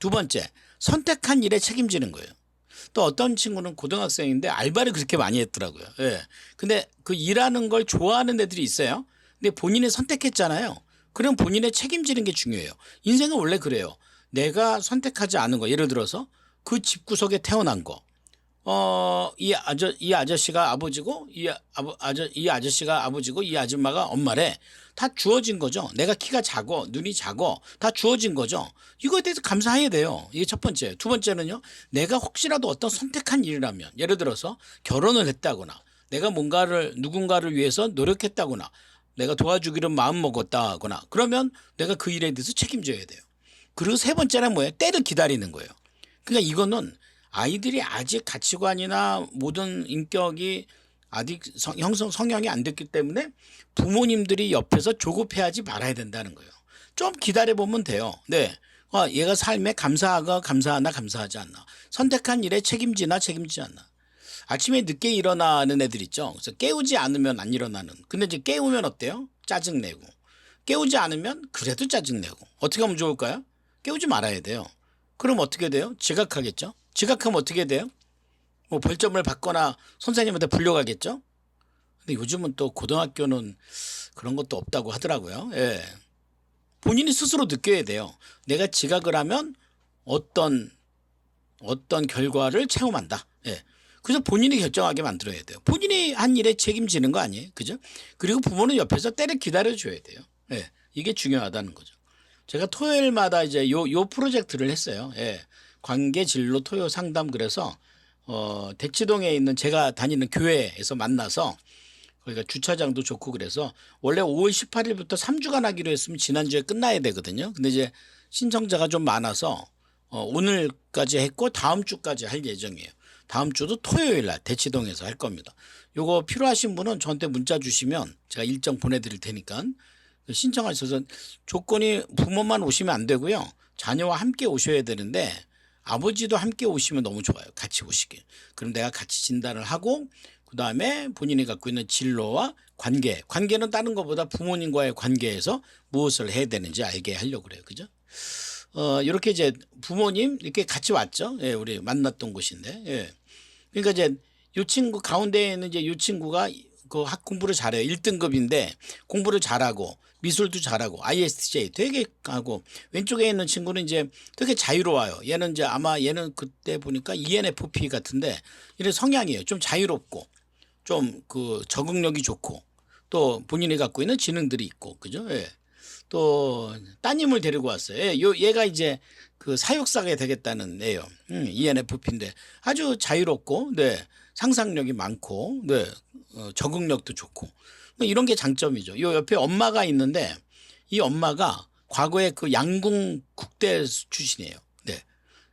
두 번째, 선택한 일에 책임지는 거예요. 또 어떤 친구는 고등학생인데 알바를 그렇게 많이 했더라고요. 예. 근데 그 일하는 걸 좋아하는 애들이 있어요. 근데 본인이 선택했잖아요. 그럼 본인의 책임지는 게 중요해요. 인생은 원래 그래요. 내가 선택하지 않은 거, 예를 들어서 그 집구석에 태어난 거, 이 아저씨가 아버지고, 이 아저씨가 아버지고, 이 아줌마가 엄마래. 다 주어진 거죠. 내가 키가 작고, 눈이 작고, 다 주어진 거죠. 이거에 대해서 감사해야 돼요. 이게 첫 번째. 두 번째는요, 내가 혹시라도 어떤 선택한 일이라면, 예를 들어서 결혼을 했다거나, 내가 누군가를 위해서 노력했다거나, 내가 도와주기로 마음 먹었다거나, 그러면 내가 그 일에 대해서 책임져야 돼요. 그리고 세 번째는 뭐예요? 때를 기다리는 거예요. 그러니까 이거는 아이들이 아직 가치관이나 모든 인격이 아직 성형이 안 됐기 때문에 부모님들이 옆에서 조급해하지 말아야 된다는 거예요. 좀 기다려보면 돼요. 네. 얘가 삶에 감사하나 감사하지 않나. 선택한 일에 책임지나 책임지지 않나. 아침에 늦게 일어나는 애들 있죠. 그래서 깨우지 않으면 안 일어나는. 근데 이제 깨우면 어때요? 짜증내고. 깨우지 않으면 그래도 짜증내고. 어떻게 하면 좋을까요? 깨우지 말아야 돼요. 그럼 어떻게 돼요? 지각하겠죠. 지각하면 어떻게 돼요? 뭐 벌점을 받거나 선생님한테 불려가겠죠. 근데 요즘은 또 고등학교는 그런 것도 없다고 하더라고요. 예. 본인이 스스로 느껴야 돼요. 내가 지각을 하면 어떤 결과를 체험한다. 예. 그래서 본인이 결정하게 만들어야 돼요. 본인이 한 일에 책임지는 거 아니에요. 그죠? 그리고 부모는 옆에서 때를 기다려줘야 돼요. 예. 이게 중요하다는 거죠. 제가 토요일마다 이제 요 프로젝트를 했어요. 예. 관계 진로 토요 상담. 그래서 대치동에 있는 제가 다니는 교회에서 만나서 거기가 주차장도 좋고 그래서 원래 5월 18일부터 3주간 하기로 했으면 지난주에 끝나야 되거든요. 근데 이제 신청자가 좀 많아서 오늘까지 했고 다음 주까지 할 예정이에요. 다음 주도 토요일 날 대치동에서 할 겁니다. 요거 필요하신 분은 저한테 문자 주시면 제가 일정 보내드릴 테니까 신청하셔서. 조건이 부모만 오시면 안 되고요. 자녀와 함께 오셔야 되는데 아버지도 함께 오시면 너무 좋아요. 같이 오시게. 그럼 내가 같이 진단을 하고 그다음에 본인이 갖고 있는 진로와 관계는 다른 것보다 부모님과의 관계에서 무엇을 해야 되는지 알게 하려고 그래요. 그죠? 이렇게 이제 부모님 이렇게 같이 왔죠. 예, 우리 만났던 곳인데. 예. 그러니까 이제 이 친구 가운데에는 이제 이 친구가 그 학 공부를 잘해요. 1등급인데 공부를 잘하고 미술도 잘하고 ISTJ 되게 하고, 왼쪽에 있는 친구는 이제 되게 자유로워요. 얘는 이제 아마 얘는 그때 보니까 ENFP 같은데 이런 성향이에요. 좀 자유롭고 좀 그 적응력이 좋고 또 본인이 갖고 있는 지능들이 있고, 그죠? 예. 또 따님을 데리고 왔어요. 예. 얘가 이제 그 사육사가 되겠다는 애요. ENFP인데 아주 자유롭고, 네. 상상력이 많고, 네. 적응력도 좋고. 이런 게 장점이죠. 요 옆에 엄마가 있는데 이 엄마가 과거에 그 양궁 국대 출신이에요. 네.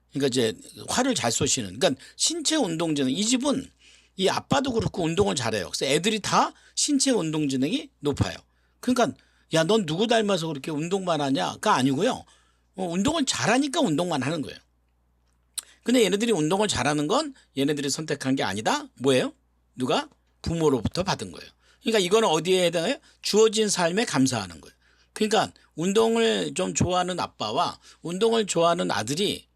그러니까 이제 활을 잘 쏘시는. 그러니까 신체 운동지능. 이 집은 이 아빠도 그렇고 운동을 잘해요. 그래서 애들이 다 신체 운동 지능이 높아요. 그러니까 야, 넌 누구 닮아서 그렇게 운동만 하냐가 아니고요. 운동을 잘하니까 운동만 하는 거예요. 근데 얘네들이 운동을 잘하는 건 얘네들이 선택한 게 아니다. 뭐예요? 누가? 부모로부터 받은 거예요. 그러니까 이거는 어디에 해당해요? 주어진 삶에 감사하는 거예요. 그러니까 운동을 좀 좋아하는 아빠와 운동을 좋아하는 아들이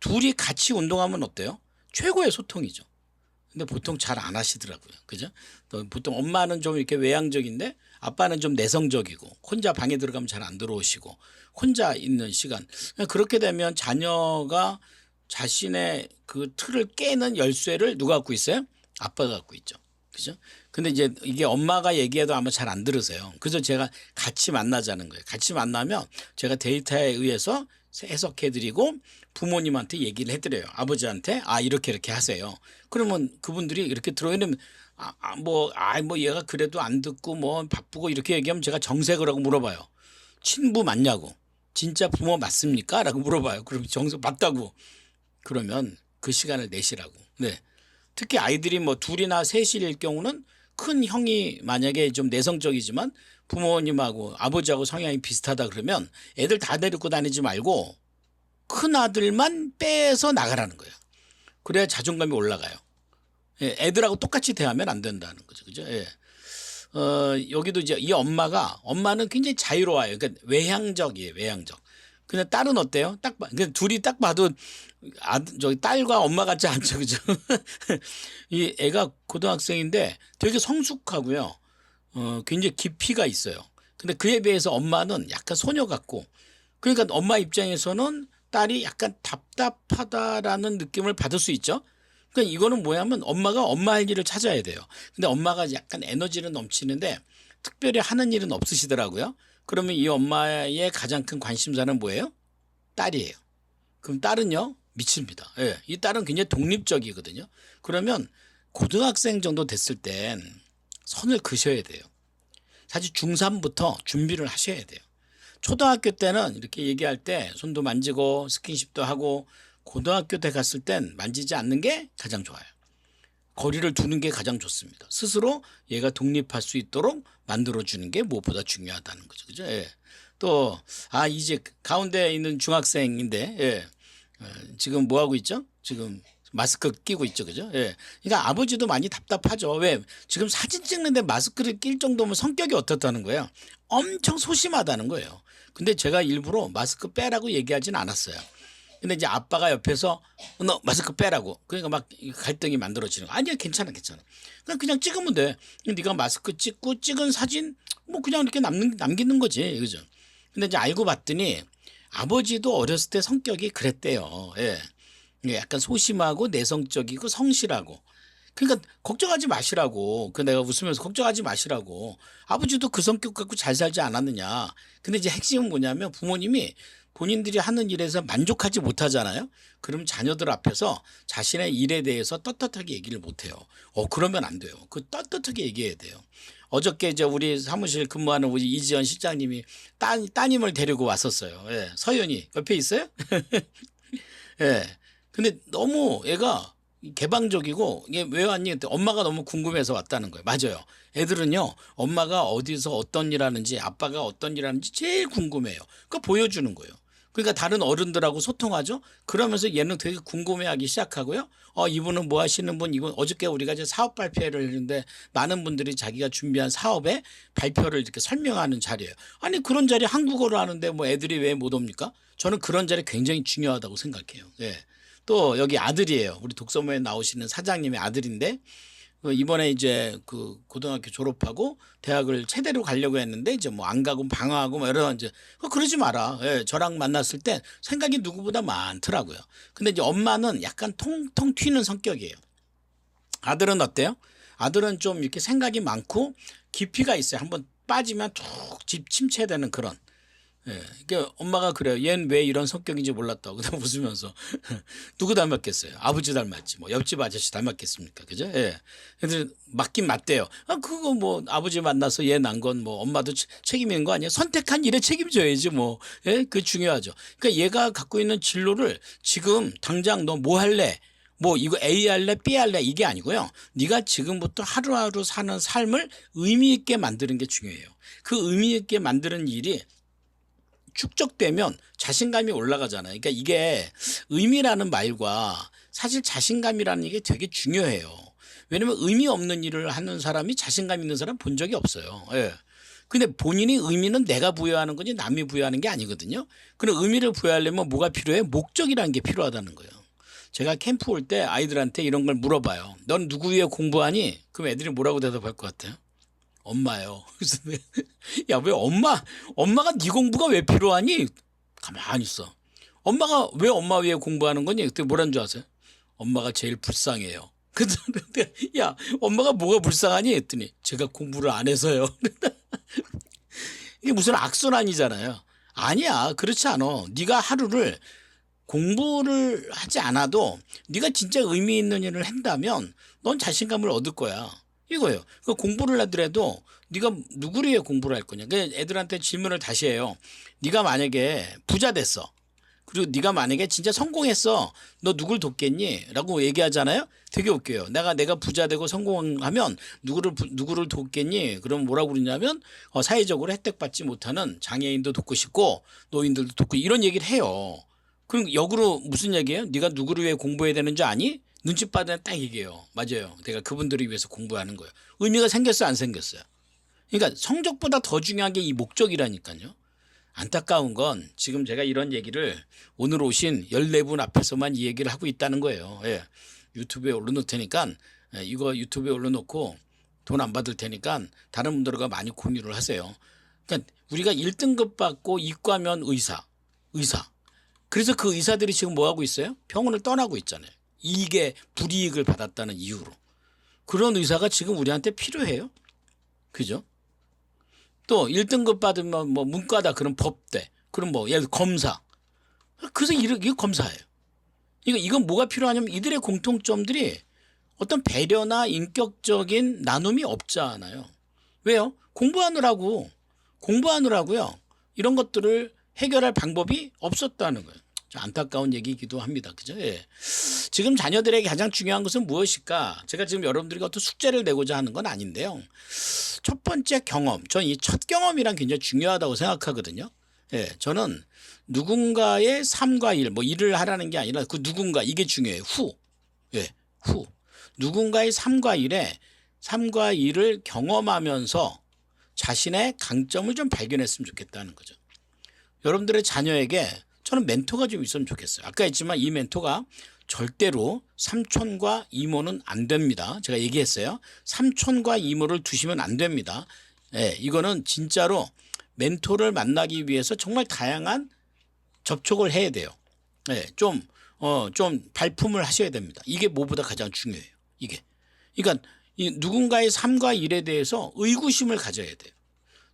둘이 같이 운동하면 어때요? 최고의 소통이죠. 근데 보통 잘 안 하시더라고요. 그죠? 또 보통 엄마는 좀 이렇게 외향적인데 아빠는 좀 내성적이고 혼자 방에 들어가면 잘 안 들어오시고 혼자 있는 시간. 그렇게 되면 자녀가 자신의 그 틀을 깨는 열쇠를 누가 갖고 있어요? 아빠가 갖고 있죠. 그죠? 근데 이제 이게 엄마가 얘기해도 아마 잘 안 들으세요. 그래서 제가 같이 만나자는 거예요. 같이 만나면 제가 데이터에 의해서 해석해드리고 부모님한테 얘기를 해드려요. 아버지한테 이렇게 이렇게 하세요. 그러면 그분들이 이렇게 들어오면 뭐 얘가 그래도 안 듣고 뭐 바쁘고 이렇게 얘기하면 제가 정색을 하고 물어봐요. 친부 맞냐고. 진짜 부모 맞습니까? 라고 물어봐요. 그럼 정색 맞다고. 그러면 그 시간을 내시라고. 네. 특히 아이들이 뭐 둘이나 셋일 경우는 큰 형이 만약에 좀 내성적이지만 부모님하고 아버지하고 성향이 비슷하다 그러면 애들 다 데리고 다니지 말고 큰 아들만 빼서 나가라는 거예요. 그래야 자존감이 올라가요. 예, 애들하고 똑같이 대하면 안 된다는 거죠. 그죠? 예. 여기도 이제 이 엄마는 굉장히 자유로워요. 그러니까 외향적이에요. 외향적. 근데 딸은 어때요? 그냥 둘이 딱 봐도 저기 딸과 엄마 같지 않죠. 그죠? 이 애가 고등학생인데 되게 성숙하고요. 굉장히 깊이가 있어요. 근데 그에 비해서 엄마는 약간 소녀 같고 그러니까 엄마 입장에서는 딸이 약간 답답하다라는 느낌을 받을 수 있죠. 그러니까 이거는 뭐냐면 엄마가 엄마 할 일을 찾아야 돼요. 근데 엄마가 약간 에너지는 넘치는데 특별히 하는 일은 없으시더라고요. 그러면 이 엄마의 가장 큰 관심사는 뭐예요? 딸이에요. 그럼 딸은요? 미칩니다. 예, 이 딸은 굉장히 독립적이거든요. 그러면 고등학생 정도 됐을 땐 선을 그셔야 돼요. 사실 중3부터 준비를 하셔야 돼요. 초등학교 때는 이렇게 얘기할 때 손도 만지고 스킨십도 하고 고등학교 때 갔을 땐 만지지 않는 게 가장 좋아요. 거리를 두는 게 가장 좋습니다. 스스로 얘가 독립할 수 있도록 만들어주는 게 무엇보다 중요하다는 거죠. 그죠? 예. 또, 이제 가운데 있는 중학생인데, 예. 지금 뭐 하고 있죠? 지금 마스크 끼고 있죠. 그죠? 예. 그러니까 아버지도 많이 답답하죠. 왜? 지금 사진 찍는데 마스크를 낄 정도면 성격이 어떻다는 거예요? 엄청 소심하다는 거예요. 근데 제가 일부러 마스크 빼라고 얘기하진 않았어요. 근데 이제 아빠가 옆에서 너 마스크 빼라고. 그러니까 막 갈등이 만들어지는 거. 아니야, 괜찮아, 괜찮아. 그냥 찍으면 돼. 네가 마스크 찍고 찍은 사진 뭐 그냥 이렇게 남기는 거지. 그죠? 근데 이제 알고 봤더니 아버지도 어렸을 때 성격이 그랬대요. 예. 약간 소심하고 내성적이고 성실하고. 그러니까 걱정하지 마시라고. 내가 웃으면서 걱정하지 마시라고. 아버지도 그 성격 갖고 잘 살지 않았느냐. 근데 이제 핵심은 뭐냐면 부모님이 본인들이 하는 일에서 만족하지 못하잖아요. 그럼 자녀들 앞에서 자신의 일에 대해서 떳떳하게 얘기를 못해요. 그러면 안 돼요. 그 떳떳하게 얘기해야 돼요. 어저께 이제 우리 사무실 근무하는 우리 이지연 실장님이 따님을 데리고 왔었어요. 예, 서연이 옆에 있어요? 예. 근데 너무 애가 개방적이고 이게 왜 왔니? 그때 엄마가 너무 궁금해서 왔다는 거예요. 맞아요. 애들은요, 엄마가 어디서 어떤 일 하는지 아빠가 어떤 일 하는지 제일 궁금해요. 그거 보여주는 거예요. 그러니까 다른 어른들하고 소통하죠. 그러면서 얘는 되게 궁금해하기 시작하고요. 이분은 뭐 하시는 분? 이분 어저께 우리가 이제 사업 발표를 했는데 많은 분들이 자기가 준비한 사업의 발표를 이렇게 설명하는 자리예요. 아니 그런 자리 한국어로 하는데 뭐 애들이 왜 못 옵니까? 저는 그런 자리 굉장히 중요하다고 생각해요. 예. 또 여기 아들이에요. 우리 독서모에 나오시는 사장님의 아들인데 이번에 이제 그 고등학교 졸업하고 대학을 체대로 가려고 했는데 이제 뭐 안 가고 방황하고 뭐 여러 이제 그러지 마라. 예, 저랑 만났을 때 생각이 누구보다 많더라고요. 근데 이제 엄마는 약간 통통 튀는 성격이에요. 아들은 어때요? 아들은 좀 이렇게 생각이 많고 깊이가 있어요. 한번 빠지면 툭 침체되는 그런. 예, 그러니까 엄마가 그래요. 얘는 왜 이런 성격인지 몰랐다고. 그다음 웃으면서 누구 닮았겠어요? 아버지 닮았지. 뭐 옆집 아저씨 닮았겠습니까? 그죠? 예. 근데 맞긴 맞대요. 그거 뭐 아버지 만나서 얘 난 건 뭐 엄마도 책임 있는 거 아니야? 선택한 일에 책임져야지 뭐. 예, 그 중요하죠. 그러니까 얘가 갖고 있는 진로를 지금 당장 너 뭐 할래? 뭐 이거 A 할래 B 할래 이게 아니고요. 네가 지금부터 하루하루 사는 삶을 의미 있게 만드는 게 중요해요. 그 의미 있게 만드는 일이 축적되면 자신감이 올라가잖아요. 그러니까 이게 의미라는 말과 사실 자신감이라는 게 되게 중요해요. 왜냐면 의미 없는 일을 하는 사람이 자신감 있는 사람 본 적이 없어요. 예. 근데 본인이 의미는 내가 부여하는 거지 남이 부여하는 게 아니거든요. 그럼 의미를 부여하려면 뭐가 필요해? 목적이라는 게 필요하다는 거예요. 제가 캠프 올 때 아이들한테 이런 걸 물어봐요. 넌 누구 위해 공부하니? 그럼 애들이 뭐라고 대답할 것 같아요? 엄마요. 그래서 야, 왜 엄마가 네 공부가 왜 필요하니? 가만히 있어. 엄마가 왜 엄마 위해 공부하는 거니? 그때 뭐란 줄 아세요? 엄마가 제일 불쌍해요. 근데 야, 엄마가 뭐가 불쌍하니? 했더니 제가 공부를 안 해서요. 이게 무슨 악순환이잖아요. 아니야, 그렇지 않아. 네가 하루를 공부를 하지 않아도 네가 진짜 의미 있는 일을 한다면 넌 자신감을 얻을 거야. 이거예요. 그 공부를 하더라도 네가 누구를 위해 공부를 할 거냐. 그 애들한테 질문을 다시 해요. 네가 만약에 부자 됐어. 그리고 네가 만약에 진짜 성공했어. 너 누굴 돕겠니? 라고 얘기하잖아요. 되게 웃겨요. 내가 부자 되고 성공하면 누구를 돕겠니? 그럼 뭐라고 그러냐면 사회적으로 혜택받지 못하는 장애인도 돕고 싶고 노인들도 돕고 이런 얘기를 해요. 그럼 역으로 무슨 얘기예요? 네가 누구를 위해 공부해야 되는 줄 아니? 눈치 빠르면 딱 얘기해요. 맞아요. 내가 그분들을 위해서 공부하는 거예요. 의미가 생겼어요? 안 생겼어요? 그러니까 성적보다 더 중요한 게 이 목적이라니까요. 안타까운 건 지금 제가 이런 얘기를 오늘 오신 14분 앞에서만 이 얘기를 하고 있다는 거예요. 예. 유튜브에 올려놓을 테니까 이거 유튜브에 올려놓고 돈 안 받을 테니까 다른 분들과 많이 공유를 하세요. 그러니까 우리가 1등급 받고 이과면 의사. 그래서 그 의사들이 지금 뭐 하고 있어요? 병원을 떠나고 있잖아요. 이익에 불이익을 받았다는 이유로. 그런 의사가 지금 우리한테 필요해요. 그죠? 또 1등급 받으면 뭐 문과다 그럼 법대. 그럼 뭐 예를 들어 검사. 그래서 이게 검사예요. 이건 뭐가 필요하냐면 이들의 공통점들이 어떤 배려나 인격적인 나눔이 없잖아요. 왜요? 공부하느라고요. 이런 것들을 해결할 방법이 없었다는 거예요. 안타까운 얘기이기도 합니다. 그죠? 예. 지금 자녀들에게 가장 중요한 것은 무엇일까? 제가 지금 여러분들에게 어떤 숙제를 내고자 하는 건 아닌데요. 첫 번째 경험. 저는 이 첫 경험이란 굉장히 중요하다고 생각하거든요. 예. 저는 누군가의 삶과 일, 뭐 일을 하라는 게 아니라 그 누군가 이게 중요해요. 후. 누군가의 삶과 일을 경험하면서 자신의 강점을 좀 발견했으면 좋겠다는 거죠. 여러분들의 자녀에게 저는 멘토가 좀 있으면 좋겠어요. 아까 했지만 이 멘토가 절대로 삼촌과 이모는 안 됩니다. 제가 얘기했어요. 삼촌과 이모를 두시면 안 됩니다. 예, 이거는 진짜로 멘토를 만나기 위해서 정말 다양한 접촉을 해야 돼요. 예, 좀 발품을 하셔야 됩니다. 이게 뭐보다 가장 중요해요. 이게. 그러니까 이 누군가의 삶과 일에 대해서 의구심을 가져야 돼요.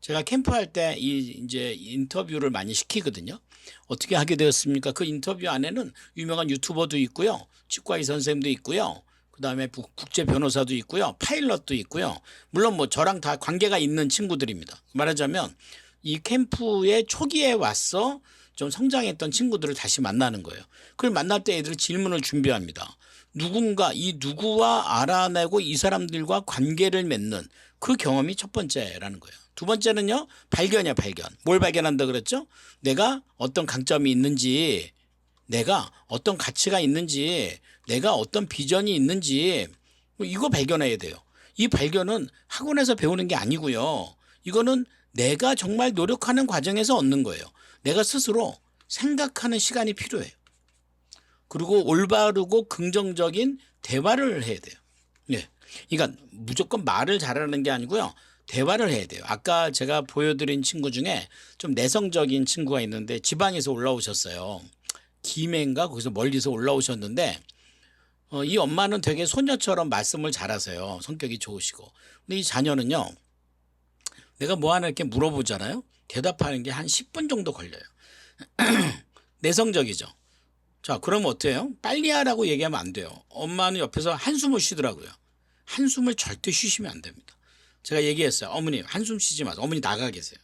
제가 캠프할 때 이제 인터뷰를 많이 시키거든요. 어떻게 하게 되었습니까? 그 인터뷰 안에는 유명한 유튜버도 있고요. 치과의 선생님도 있고요. 그다음에 국제 변호사도 있고요. 파일럿도 있고요. 물론 뭐 저랑 다 관계가 있는 친구들입니다. 말하자면 이 캠프의 초기에 와서 좀 성장했던 친구들을 다시 만나는 거예요. 그걸 만날 때 애들이 질문을 준비합니다. 이 누구와 알아내고 이 사람들과 관계를 맺는 그 경험이 첫 번째라는 거예요. 두 번째는요, 발견이야, 발견. 뭘 발견한다 그랬죠? 내가 어떤 강점이 있는지, 내가 어떤 가치가 있는지, 내가 어떤 비전이 있는지, 이거 발견해야 돼요. 이 발견은 학원에서 배우는 게 아니고요. 이거는 내가 정말 노력하는 과정에서 얻는 거예요. 내가 스스로 생각하는 시간이 필요해요. 그리고 올바르고 긍정적인 대화를 해야 돼요. 네. 그러니까 무조건 말을 잘하는 게 아니고요. 대화를 해야 돼요. 아까 제가 보여드린 친구 중에 좀 내성적인 친구가 있는데 지방에서 올라오셨어요. 김해인가 거기서 멀리서 올라오셨는데 이 엄마는 되게 소녀처럼 말씀을 잘하세요. 성격이 좋으시고. 근데 이 자녀는요. 내가 뭐 하나 이렇게 물어보잖아요. 대답하는 게 한 10분 정도 걸려요. 내성적이죠. 자, 그럼 어때요? 빨리 하라고 얘기하면 안 돼요. 엄마는 옆에서 한숨을 쉬더라고요. 한숨을 절대 쉬시면 안 됩니다. 제가 얘기했어요. 어머니 한숨 쉬지 마세요. 어머니 나가 계세요.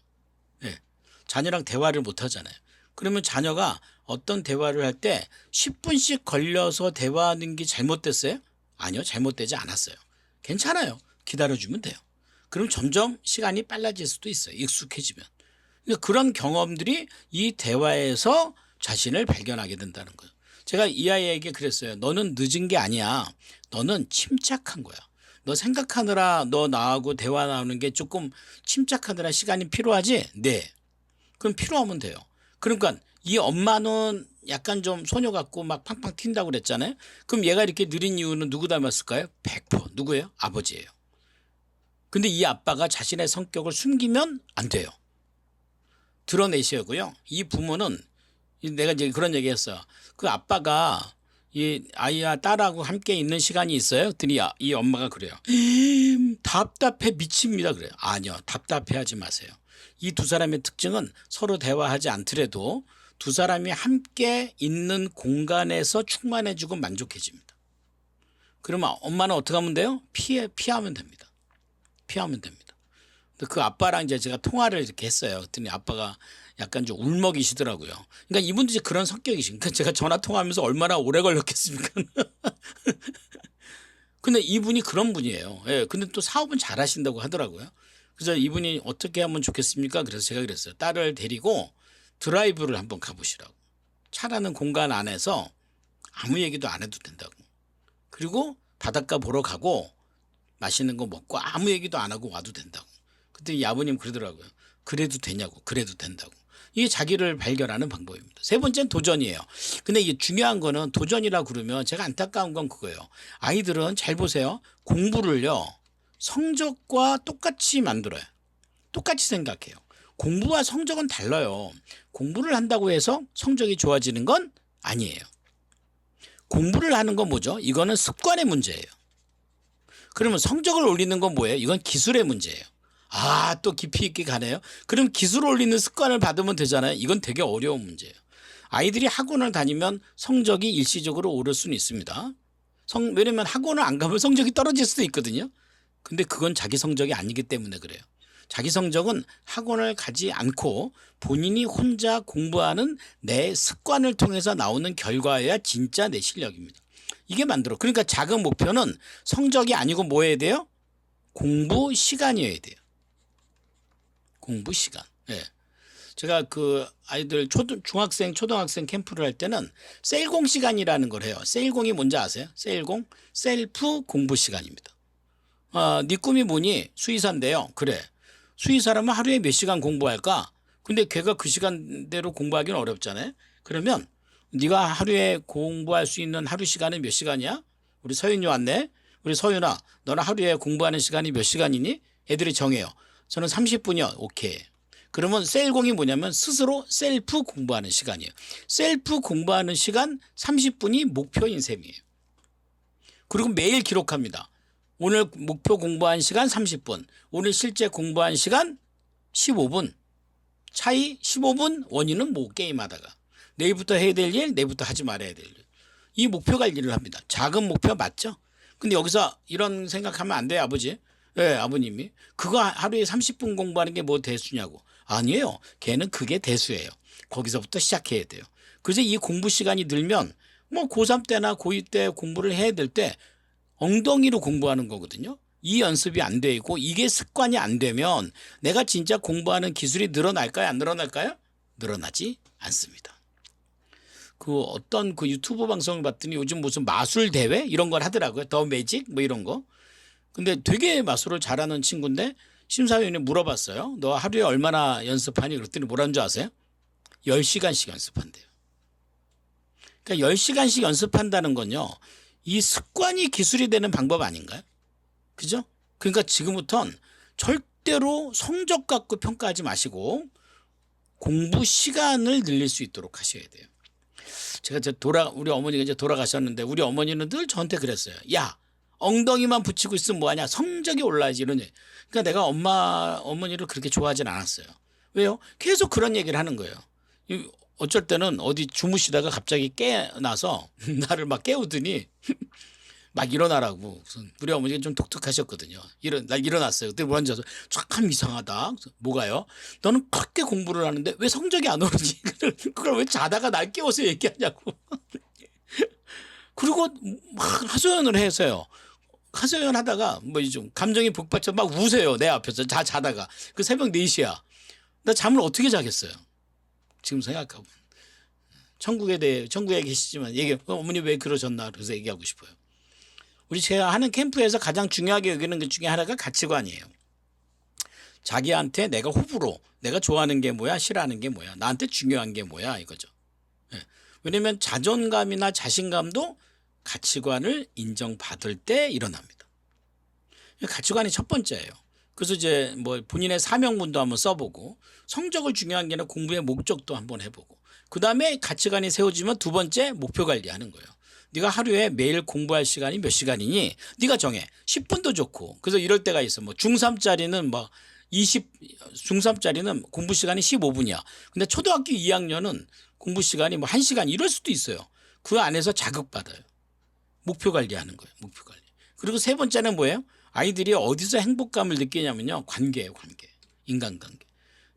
네. 자녀랑 대화를 못 하잖아요. 그러면 자녀가 어떤 대화를 할 때 10분씩 걸려서 대화하는 게 잘못됐어요? 아니요. 잘못되지 않았어요. 괜찮아요. 기다려주면 돼요. 그럼 점점 시간이 빨라질 수도 있어요. 익숙해지면. 그러니까 그런 경험들이 이 대화에서 자신을 발견하게 된다는 거예요. 제가 이 아이에게 그랬어요. 너는 늦은 게 아니야. 너는 침착한 거야. 너 생각하느라 너 나하고 대화 나누는 게 조금 침착하느라 시간이 필요하지? 네. 그럼 필요하면 돼요. 그러니까 이 엄마는 약간 좀 소녀 같고 막 팡팡 튄다고 그랬잖아요. 그럼 얘가 이렇게 느린 이유는 누구 닮았을까요? 100% 누구예요? 아버지예요. 근데 이 아빠가 자신의 성격을 숨기면 안 돼요. 드러내셔야고요. 이 부모는 내가 이제 그런 얘기했어요. 그 아빠가 이 아이와 딸하고 함께 있는 시간이 있어요. 그랬더니 이 엄마가 그래요. 답답해 미칩니다. 그래요. 아니요. 답답해하지 마세요. 이 두 사람의 특징은 서로 대화하지 않더라도 두 사람이 함께 있는 공간에서 충만해지고 만족해집니다. 그러면 엄마는 어떻게 하면 돼요? 피하면 됩니다. 피하면 됩니다. 그 아빠랑 이제 제가 통화를 이렇게 했어요. 그랬더니 아빠가 약간 좀 울먹이시더라고요. 그러니까 이분도 이제 그런 성격이시니까 제가 전화 통화하면서 얼마나 오래 걸렸겠습니까? 근데 이분이 그런 분이에요. 예. 근데 또 사업은 잘 하신다고 하더라고요. 그래서 이분이 어떻게 하면 좋겠습니까? 그래서 제가 그랬어요. 딸을 데리고 드라이브를 한번 가보시라고. 차라는 공간 안에서 아무 얘기도 안 해도 된다고. 그리고 바닷가 보러 가고 맛있는 거 먹고 아무 얘기도 안 하고 와도 된다고. 그때 이 아버님 그러더라고요. 그래도 되냐고. 그래도 된다고. 이게 자기를 발견하는 방법입니다. 세 번째는 도전이에요. 근데 이게 중요한 거는 도전이라 그러면 제가 안타까운 건 그거예요. 아이들은 잘 보세요. 공부를요. 성적과 똑같이 만들어요. 똑같이 생각해요. 공부와 성적은 달라요. 공부를 한다고 해서 성적이 좋아지는 건 아니에요. 공부를 하는 건 뭐죠? 이거는 습관의 문제예요. 그러면 성적을 올리는 건 뭐예요? 이건 기술의 문제예요. 아, 또 깊이 있게 가네요. 그럼 기술 올리는 습관을 받으면 되잖아요. 이건 되게 어려운 문제예요. 아이들이 학원을 다니면 성적이 일시적으로 오를 수는 있습니다. 왜냐면 학원을 안 가면 성적이 떨어질 수도 있거든요. 근데 그건 자기 성적이 아니기 때문에 그래요. 자기 성적은 학원을 가지 않고 본인이 혼자 공부하는 내 습관을 통해서 나오는 결과여야 진짜 내 실력입니다. 이게 만들어. 그러니까 작은 목표는 성적이 아니고 뭐 해야 돼요? 공부 시간이어야 돼요. 공부 시간. 예. 제가 그 아이들 중학생, 초등학생 캠프를 할 때는 셀공 시간이라는 걸 해요. 셀공이 뭔지 아세요? 셀공? 셀프 공부 시간입니다. 네 꿈이 뭐니? 수의사인데요. 그래. 수의사라면 하루에 몇 시간 공부할까? 근데 걔가 그 시간대로 공부하기는 어렵잖아요. 그러면 네가 하루에 공부할 수 있는 하루 시간은 몇 시간이야? 우리 서윤이 왔네. 우리 서윤아, 너는 하루에 공부하는 시간이 몇 시간이니? 애들이 정해요. 저는 30분이요. 오케이. 그러면 셀공이 뭐냐면 스스로 셀프 공부하는 시간이에요. 셀프 공부하는 시간 30분이 목표인 셈이에요. 그리고 매일 기록합니다. 오늘 목표 공부한 시간 30분. 오늘 실제 공부한 시간 15분. 차이 15분. 원인은 뭐 게임하다가. 내일부터 해야 될 일, 내일부터 하지 말아야 될 일. 이 목표 관리를 합니다. 작은 목표 맞죠? 근데 여기서 이런 생각하면 안 돼요, 아버지. 네, 아버님이. 그거 하루에 30분 공부하는 게 뭐 대수냐고. 아니에요. 걔는 그게 대수예요. 거기서부터 시작해야 돼요. 그래서 이 공부 시간이 늘면 뭐 고3 때나 고2 때 공부를 해야 될 때 엉덩이로 공부하는 거거든요. 이 연습이 안 되고 이게 습관이 안 되면 내가 진짜 공부하는 기술이 늘어날까요? 안 늘어날까요? 늘어나지 않습니다. 그 어떤 그 유튜브 방송을 봤더니 요즘 무슨 마술 대회 이런 걸 하더라고요. 더 매직 뭐 이런 거. 근데 되게 마술을 잘하는 친구인데 심사위원이 물어봤어요. 너 하루에 얼마나 연습하니? 그랬더니 뭐라는 줄 아세요? 10시간씩 연습한대요. 그러니까 10시간씩 연습한다는 건요. 이 습관이 기술이 되는 방법 아닌가요? 그죠? 그러니까 지금부터는 절대로 성적 갖고 평가하지 마시고 공부 시간을 늘릴 수 있도록 하셔야 돼요. 제가 이제 우리 어머니가 이제 돌아가셨는데 우리 어머니는 늘 저한테 그랬어요. 야, 엉덩이만 붙이고 있으면 뭐하냐? 성적이 올라야지 이런 얘기. 그러니까 내가 어머니를 그렇게 좋아하진 않았어요. 왜요? 계속 그런 얘기를 하는 거예요. 어쩔 때는 어디 주무시다가 갑자기 깨나서 나를 막 깨우더니 막 일어나라고. 우리 어머니가 좀 독특하셨거든요. 날 일어났어요. 그때 뭐라는 줄 아세요? 참 이상하다. 뭐가요? 너는 그렇게 공부를 하는데 왜 성적이 안 오르지? 그걸 왜 자다가 날 깨워서 얘기하냐고. 그리고 막 하소연을 해서요. 하소연 하다가 뭐 좀 감정이 북받쳐 막 우세요. 내 앞에서 자다가. 그 새벽 4시야. 나 잠을 어떻게 자겠어요? 지금 생각하면. 천국에 계시지만 어머니 왜 그러셨나 그래서 얘기하고 싶어요. 우리 제가 하는 캠프에서 가장 중요하게 여기는 것 중에 하나가 가치관이에요. 자기한테 내가 호불호, 내가 좋아하는 게 뭐야, 싫어하는 게 뭐야, 나한테 중요한 게 뭐야 이거죠. 예. 왜냐면 자존감이나 자신감도 가치관을 인정받을 때 일어납니다. 가치관이 첫 번째예요. 그래서 이제 뭐 본인의 사명문도 한번 써보고 성적을 중요한 게 아니라 공부의 목적도 한번 해보고 그다음에 가치관이 세워지면 두 번째 목표 관리하는 거예요. 네가 하루에 매일 공부할 시간이 몇 시간이니 네가 정해. 10분도 좋고. 그래서 이럴 때가 있어. 뭐 중3짜리는 막 20, 중3짜리는 공부 시간이 15분이야. 근데 초등학교 2학년은 공부 시간이 뭐 1시간 이럴 수도 있어요. 그 안에서 자극받아요. 목표 관리하는 거예요. 목표 관리. 그리고 세 번째는 뭐예요? 아이들이 어디서 행복감을 느끼냐면요. 관계예요. 관계. 인간관계.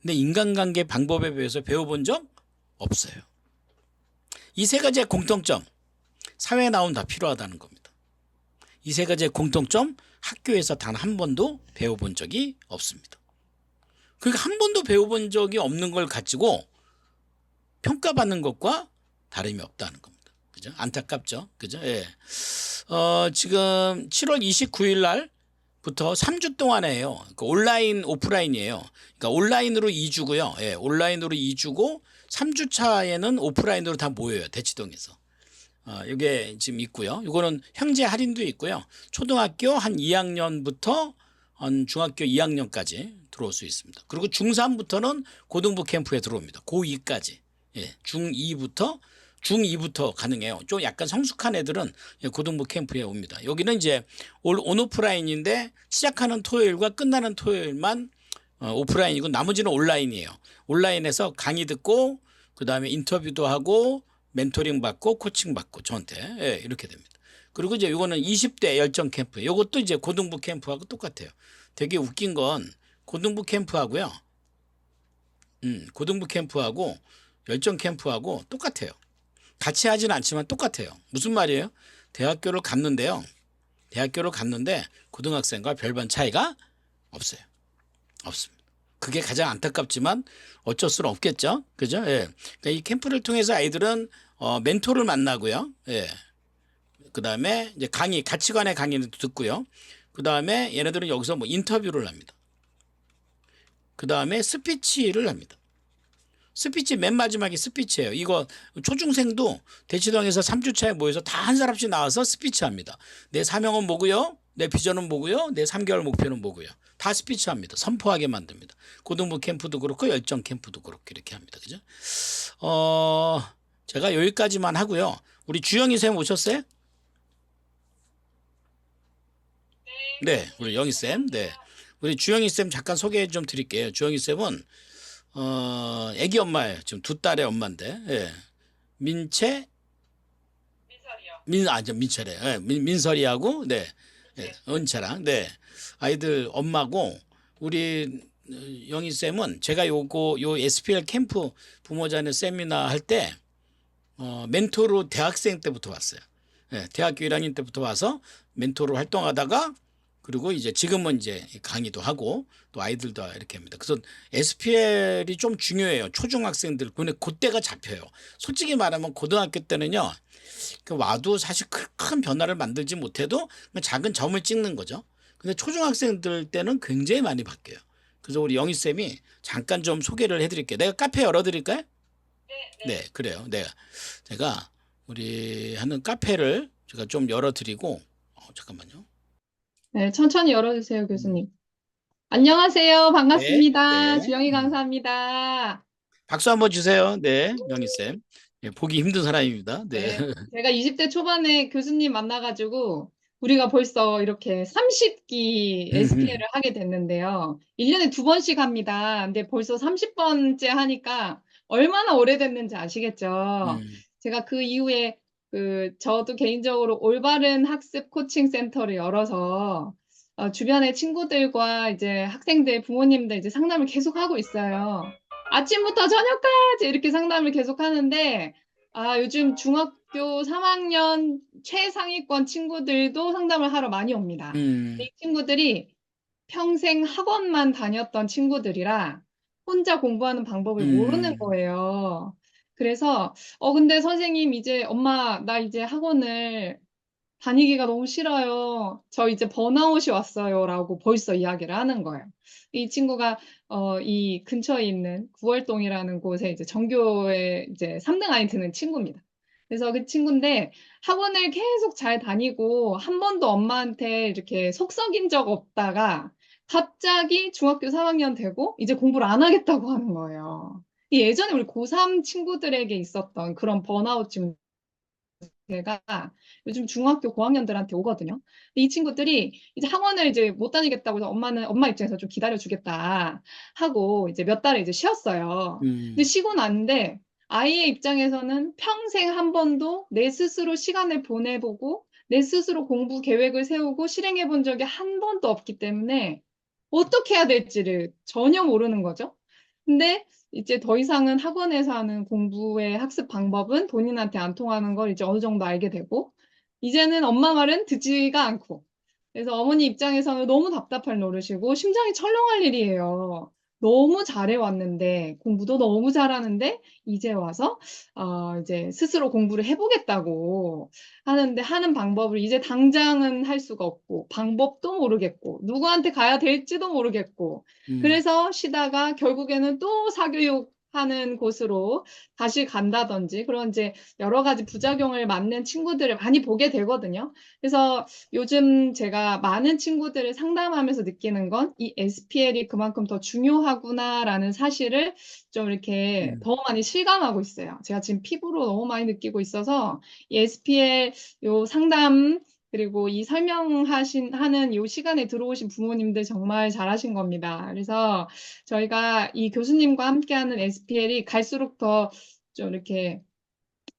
근데 인간관계 방법에 대해서 배워본 적 없어요. 이 세 가지의 공통점. 사회에 나오면 다 필요하다는 겁니다. 이 세 가지의 공통점 학교에서 단 한 번도 배워본 적이 없습니다. 그러니까 한 번도 배워본 적이 없는 걸 가지고 평가받는 것과 다름이 없다는 겁니다. 그죠? 안타깝죠? 그죠? 예. 지금 7월 29일 날부터 3주 동안에요. 그러니까 온라인, 오프라인이에요. 그러니까 온라인으로 2주고요. 예, 온라인으로 2주고 3주 차에는 오프라인으로 다 모여요. 대치동에서. 이게 지금 있고요. 이거는 형제 할인도 있고요. 초등학교 한 2학년부터 한 중학교 2학년까지 들어올 수 있습니다. 그리고 중3부터는 고등부 캠프에 들어옵니다. 고2까지. 예, 중2부터 가능해요. 좀 약간 성숙한 애들은 고등부 캠프에 옵니다. 여기는 이제 온오프라인인데 시작하는 토요일과 끝나는 토요일만 오프라인이고 나머지는 온라인이에요. 온라인에서 강의 듣고 그다음에 인터뷰도 하고 멘토링 받고 코칭 받고 저한테 예, 이렇게 됩니다. 그리고 이제 이거는 20대 열정 캠프. 이것도 이제 고등부 캠프하고 똑같아요. 되게 웃긴 건 고등부 캠프하고요. 고등부 캠프하고 열정 캠프하고 똑같아요. 같이 하지는 않지만 똑같아요. 무슨 말이에요? 대학교를 갔는데요. 대학교를 갔는데 고등학생과 별반 차이가 없어요. 없습니다. 그게 가장 안타깝지만 어쩔 수는 없겠죠. 그죠? 예. 그러니까 이 캠프를 통해서 아이들은 멘토를 만나고요. 예. 그다음에 이제 강의, 가치관의 강의를 듣고요. 그다음에 얘네들은 여기서 뭐 인터뷰를 합니다. 그다음에 스피치를 합니다. 스피치 맨 마지막에 스피치예요. 이거 초중생도 대치동에서 3주차에 모여서 다 한 사람씩 나와서 스피치 합니다. 내 사명은 뭐고요? 내 비전은 뭐고요? 내 3개월 목표는 뭐고요? 다 스피치 합니다. 선포하게 만듭니다. 고등부 캠프도 그렇고 열정 캠프도 그렇고 이렇게 합니다. 그죠? 제가 여기까지만 하고요. 우리 주영이 쌤 오셨어요? 네, 우리 영희 쌤. 네. 우리 주영이 쌤 잠깐 소개 좀 드릴게요. 주영이 쌤은 애기 엄마예요. 지금 두 딸의 엄마인데. 예. 민채 민철이 예, 민설이하고 네. 예, 은채랑 네. 아이들 엄마고 우리 영희 쌤은 제가 요 SPL 캠프 부모자녀 세미나 할 때 멘토로 대학생 때부터 왔어요. 예, 대학교 1학년 때부터 와서 멘토로 활동하다가 그리고 이제 지금은 이제 강의도 하고 또 아이들도 이렇게 합니다. 그래서 SPL이 좀 중요해요. 초중학생들 근데 그때가 잡혀요. 솔직히 말하면 고등학교 때는요. 그 와도 사실 큰 변화를 만들지 못해도 작은 점을 찍는 거죠. 근데 초중학생들 때는 굉장히 많이 바뀌어요. 그래서 우리 영희 쌤이 잠깐 좀 소개를 해드릴게요. 내가 카페 열어드릴까요? 네, 그래요. 제가 우리 하는 카페를 제가 좀 열어드리고 잠깐만요. 네, 천천히 열어주세요, 음. 교수님. 안녕하세요. 네, 반갑습니다. 네. 주영이 강사입니다. 박수 한번 주세요. 네, 영희 쌤. 예, 보기 힘든 사람입니다. 네. 네, 제가 20대 초반에 교수님 만나가지고 우리가 벌써 이렇게 30기 SPL을 하게 됐는데요. 1년에 2번씩 합니다. 근데 벌써 30번째 하니까 얼마나 오래됐는지 아시겠죠? 음, 제가 그 이후에 저도 개인적으로 올바른 학습 코칭 센터를 열어서 주변의 친구들과 이제 학생들, 부모님들 이제 상담을 계속 하고 있어요. 아침부터 저녁까지 이렇게 상담을 계속 하는데 요즘 중학교 3학년 최상위권 친구들도 상담을 하러 많이 옵니다. 이 음, 친구들이 평생 학원만 다녔던 친구들이라 혼자 공부하는 방법을 모르는 음, 거예요. 그래서, 근데 선생님 이제 엄마, 나 이제 학원을 다니기가 너무 싫어요. 저 이제 번아웃이 왔어요라고 벌써 이야기를 하는 거예요. 이 친구가 이 근처에 있는 구월동이라는 곳에 이제 전교에 이제 3등 안에 드는 친구입니다. 그래서 그 친구인데 학원을 계속 잘 다니고 한 번도 엄마한테 이렇게 속 썩인 적 없다가 갑자기 중학교 3학년 되고 이제 공부를 안 하겠다고 하는 거예요. 이 예전에 우리 고3 친구들에게 있었던 그런 번아웃 증세가 요즘 중학교 고학년들한테 오거든요. 근데 이 친구들이 이제 학원을 이제 못 다니겠다고 해서 엄마는 엄마 입장에서 좀 기다려 주겠다 하고 이제 몇 달을 이제 쉬었어요. 근데 쉬고 났는데 아이의 입장에서는 평생 한 번도 내 스스로 시간을 보내보고 내 스스로 공부 계획을 세우고 실행해 본 적이 한 번도 없기 때문에 어떻게 해야 될지를 전혀 모르는 거죠. 근데 이제 더 이상은 학원에서 하는 공부의 학습 방법은 본인한테 안 통하는 걸 이제 어느 정도 알게 되고, 이제는 엄마 말은 듣지가 않고, 그래서 어머니 입장에서는 너무 답답할 노릇이고, 심장이 철렁할 일이에요. 너무 잘해왔는데, 공부도 너무 잘하는데, 이제 와서, 이제 스스로 공부를 해보겠다고 하는데, 하는 방법을 이제 당장은 할 수가 없고, 방법도 모르겠고, 누구한테 가야 될지도 모르겠고, 음, 그래서 쉬다가 결국에는 또 사교육하는 곳으로 다시 간다든지 그런 이제 여러 가지 부작용을 맞는 친구들을 많이 보게 되거든요. 그래서 요즘 제가 많은 친구들을 상담하면서 느끼는 건 이 SPL이 그만큼 더 중요하구나라는 사실을 좀 이렇게 음, 더 많이 실감하고 있어요. 제가 지금 피부로 너무 많이 느끼고 있어서 이 SPL 요 상담 그리고 이 하는 이 시간에 들어오신 부모님들 정말 잘하신 겁니다. 그래서 저희가 이 교수님과 함께하는 SPL이 갈수록 더 좀 이렇게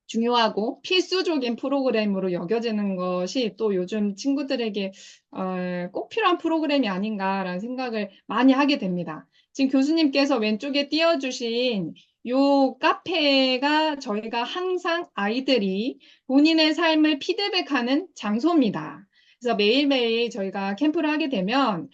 중요하고 필수적인 프로그램으로 여겨지는 것이 또 요즘 친구들에게 꼭 필요한 프로그램이 아닌가라는 생각을 많이 하게 됩니다. 지금 교수님께서 왼쪽에 띄워주신 요 카페가 저희가 항상 아이들이 본인의 삶을 피드백하는 장소입니다. 그래서 매일매일 저희가 캠프를 하게 되면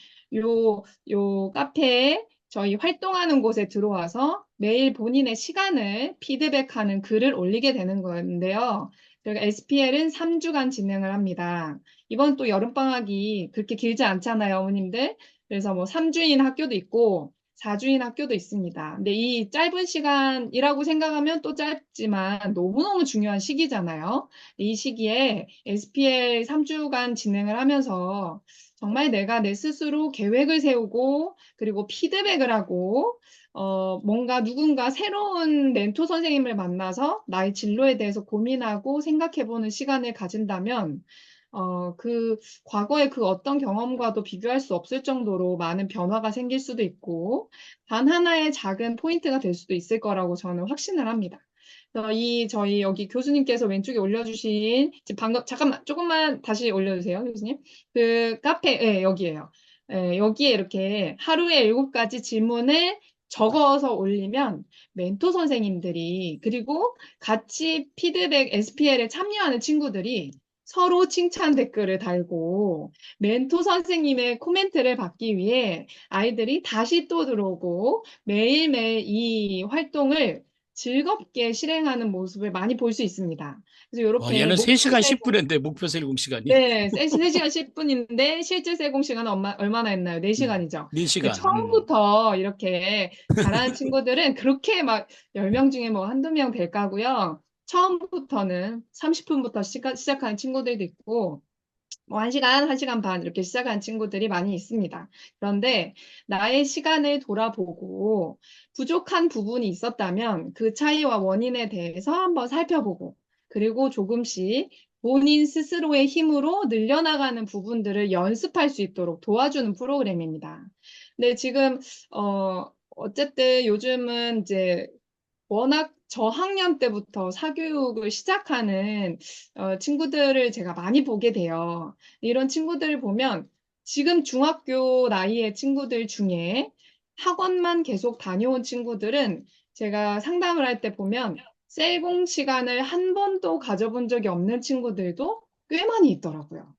요 카페에 저희 활동하는 곳에 들어와서 매일 본인의 시간을 피드백하는 글을 올리게 되는 건데요. 저희가 SPL은 3주간 진행을 합니다. 이번 또 여름방학이 그렇게 길지 않잖아요, 어머님들. 그래서 뭐 3주인 학교도 있고 4주인 학교도 있습니다. 근데 이 짧은 시간이라고 생각하면 또 짧지만 너무너무 중요한 시기잖아요. 이 시기에 SPL 3주간 진행을 하면서 정말 내가 내 스스로 계획을 세우고 그리고 피드백을 하고 뭔가 누군가 새로운 멘토 선생님을 만나서 나의 진로에 대해서 고민하고 생각해보는 시간을 가진다면, 그 과거의 그 어떤 경험과도 비교할 수 없을 정도로 많은 변화가 생길 수도 있고, 단 하나의 작은 포인트가 될 수도 있을 거라고 저는 확신을 합니다. 저희 여기 교수님께서 왼쪽에 올려주신, 지금 방금, 잠깐만, 조금만 다시 올려주세요, 교수님. 그 카페, 예, 여기에요. 예, 여기에 이렇게 하루에 7가지 질문을 적어서 올리면 멘토 선생님들이 그리고 같이 피드백 SPL에 참여하는 친구들이 서로 칭찬 댓글을 달고 멘토 선생님의 코멘트를 받기 위해 아이들이 다시 또 들어오고 매일매일 이 활동을 즐겁게 실행하는 모습을 많이 볼 수 있습니다. 그래서 와, 이렇게 얘는 3시간 10분인데 목표 세공 시간이 네, 3시간 10분인데 실제 세공 시간은 얼마나 했나요? 4시간이죠. 4시간. 처음부터 이렇게 잘하는 친구들은 그렇게 막 10명 중에 뭐 한두 명 될까고요. 처음부터는 30분부터 시작하는 친구들도 있고 뭐 1시간, 1시간 반 이렇게 시작한 친구들이 많이 있습니다. 그런데 나의 시간을 돌아보고 부족한 부분이 있었다면 그 차이와 원인에 대해서 한번 살펴보고 그리고 조금씩 본인 스스로의 힘으로 늘려나가는 부분들을 연습할 수 있도록 도와주는 프로그램입니다. 근데 지금 어쨌든 요즘은 이제 워낙 저학년 때부터 사교육을 시작하는 친구들을 제가 많이 보게 돼요. 이런 친구들을 보면 지금 중학교 나이의 친구들 중에 학원만 계속 다녀온 친구들은 제가 상담을 할 때 보면 셀공 시간을 한 번도 가져본 적이 없는 친구들도 꽤 많이 있더라고요.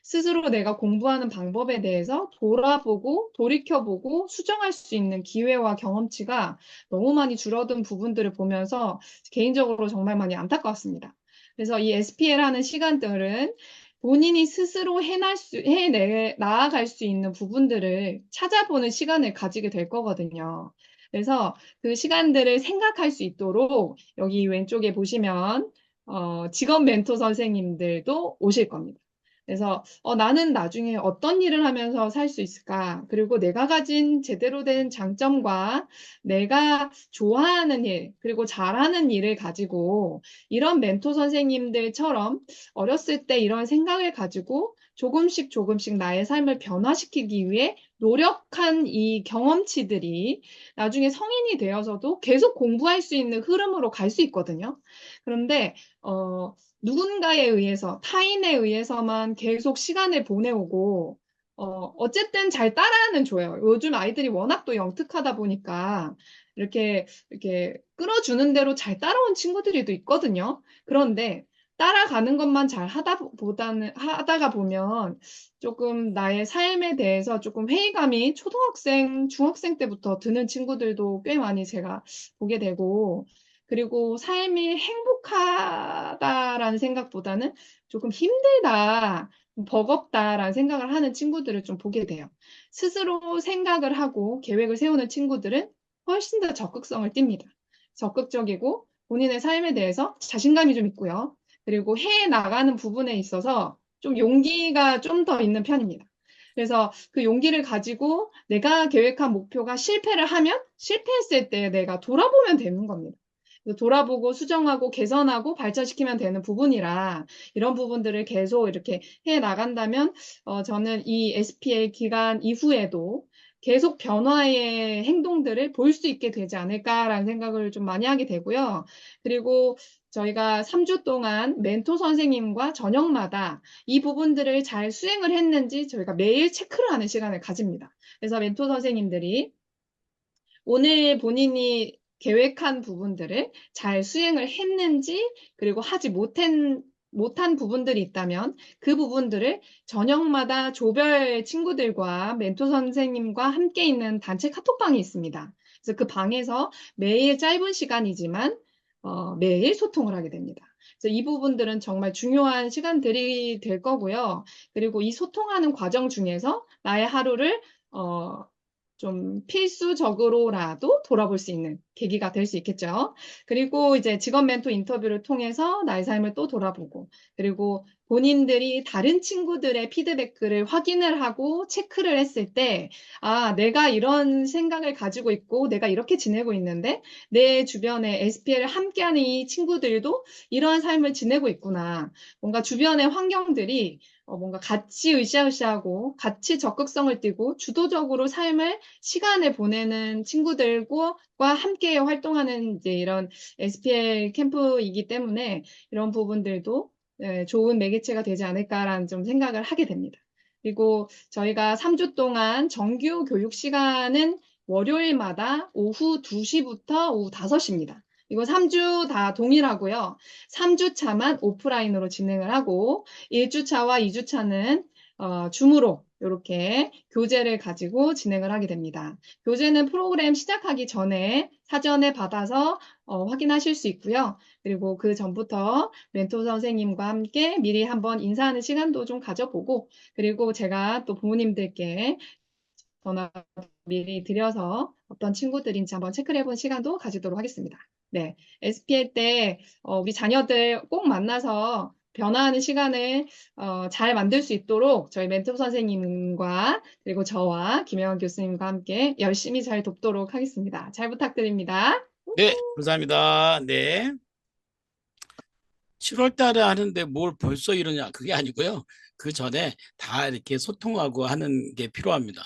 스스로 내가 공부하는 방법에 대해서 돌아보고 돌이켜보고 수정할 수 있는 기회와 경험치가 너무 많이 줄어든 부분들을 보면서 개인적으로 정말 많이 안타까웠습니다. 그래서 이 SPL 하는 시간들은 본인이 스스로 나아갈 수 있는 부분들을 찾아보는 시간을 가지게 될 거거든요. 그래서 그 시간들을 생각할 수 있도록 여기 왼쪽에 보시면 직업 멘토 선생님들도 오실 겁니다. 그래서 나는 나중에 어떤 일을 하면서 살 수 있을까? 그리고 내가 가진 제대로 된 장점과 내가 좋아하는 일, 그리고 잘하는 일을 가지고 이런 멘토 선생님들처럼 어렸을 때 이런 생각을 가지고 조금씩 조금씩 나의 삶을 변화시키기 위해 노력한 이 경험치들이 나중에 성인이 되어서도 계속 공부할 수 있는 흐름으로 갈 수 있거든요. 그런데 누군가에 의해서, 타인에 의해서만 계속 시간을 보내오고, 어쨌든 잘 따라하는 줘요. 요즘 아이들이 워낙 또 영특하다 보니까 이렇게 끌어주는 대로 잘 따라온 친구들이 또 있거든요. 그런데 따라가는 것만 잘 하다가 보면 조금 나의 삶에 대해서 조금 회의감이 초등학생, 중학생 때부터 드는 친구들도 꽤 많이 제가 보게 되고, 그리고 삶이 행복하다라는 생각보다는 조금 힘들다, 버겁다라는 생각을 하는 친구들을 좀 보게 돼요. 스스로 생각을 하고 계획을 세우는 친구들은 훨씬 더 적극성을 띱니다. 적극적이고 본인의 삶에 대해서 자신감이 좀 있고요. 그리고 해 나가는 부분에 있어서 좀 용기가 좀 더 있는 편입니다. 그래서 그 용기를 가지고 내가 계획한 목표가 실패를 하면 실패했을 때 내가 돌아보면 되는 겁니다. 돌아보고 수정하고 개선하고 발전시키면 되는 부분이라 이런 부분들을 계속 이렇게 해 나간다면 저는 이 SPA 기간 이후에도 계속 변화의 행동들을 볼 수 있게 되지 않을까라는 생각을 좀 많이 하게 되고요. 그리고 저희가 3주 동안 멘토 선생님과 저녁마다 이 부분들을 잘 수행을 했는지 저희가 매일 체크를 하는 시간을 가집니다. 그래서 멘토 선생님들이 오늘 본인이 계획한 부분들을 잘 수행을 했는지, 그리고 하지 못한 부분들이 있다면 그 부분들을 저녁마다 조별 친구들과 멘토 선생님과 함께 있는 단체 카톡방이 있습니다. 그래서 그 방에서 매일 짧은 시간이지만 매일 소통을 하게 됩니다. 그래서 이 부분들은 정말 중요한 시간들이 될 거고요. 그리고 이 소통하는 과정 중에서 나의 하루를 좀 필수적으로라도 돌아볼 수 있는 계기가 될 수 있겠죠. 그리고 이제 직업 멘토 인터뷰를 통해서 나의 삶을 또 돌아보고, 그리고 본인들이 다른 친구들의 피드백을 확인을 하고 체크를 했을 때, 아, 내가 이런 생각을 가지고 있고, 내가 이렇게 지내고 있는데, 내 주변에 SPL을 함께하는 이 친구들도 이러한 삶을 지내고 있구나. 뭔가 주변의 환경들이 뭔가 같이 으쌰으쌰하고 같이 적극성을 띠고 주도적으로 시간을 보내는 친구들과 함께 활동하는 이제 이런 SPL 캠프이기 때문에 이런 부분들도 좋은 매개체가 되지 않을까라는 좀 생각을 하게 됩니다. 그리고 저희가 3주 동안 정규 교육 시간은 월요일마다 오후 2시부터 오후 5시입니다. 이거 3주 다 동일하고요. 3주차만 오프라인으로 진행을 하고 1주차와 2주차는 줌으로 이렇게 교재를 가지고 진행을 하게 됩니다. 교재는 프로그램 시작하기 전에 사전에 받아서 확인하실 수 있고요. 그리고 그 전부터 멘토 선생님과 함께 미리 한번 인사하는 시간도 좀 가져보고, 그리고 제가 또 부모님들께 전화 미리 드려서 어떤 친구들인지 한번 체크를 해본 시간도 가지도록 하겠습니다. 네, SPL 때 우리 자녀들 꼭 만나서 변화하는 시간을 잘 만들 수 있도록 저희 멘토 선생님과 그리고 저와 김영환 교수님과 함께 열심히 잘 돕도록 하겠습니다. 잘 부탁드립니다. 네, 감사합니다. 네. 7월 달에 하는데 뭘 벌써 이러냐? 그게 아니고요. 그 전에 다 이렇게 소통하고 하는 게 필요합니다.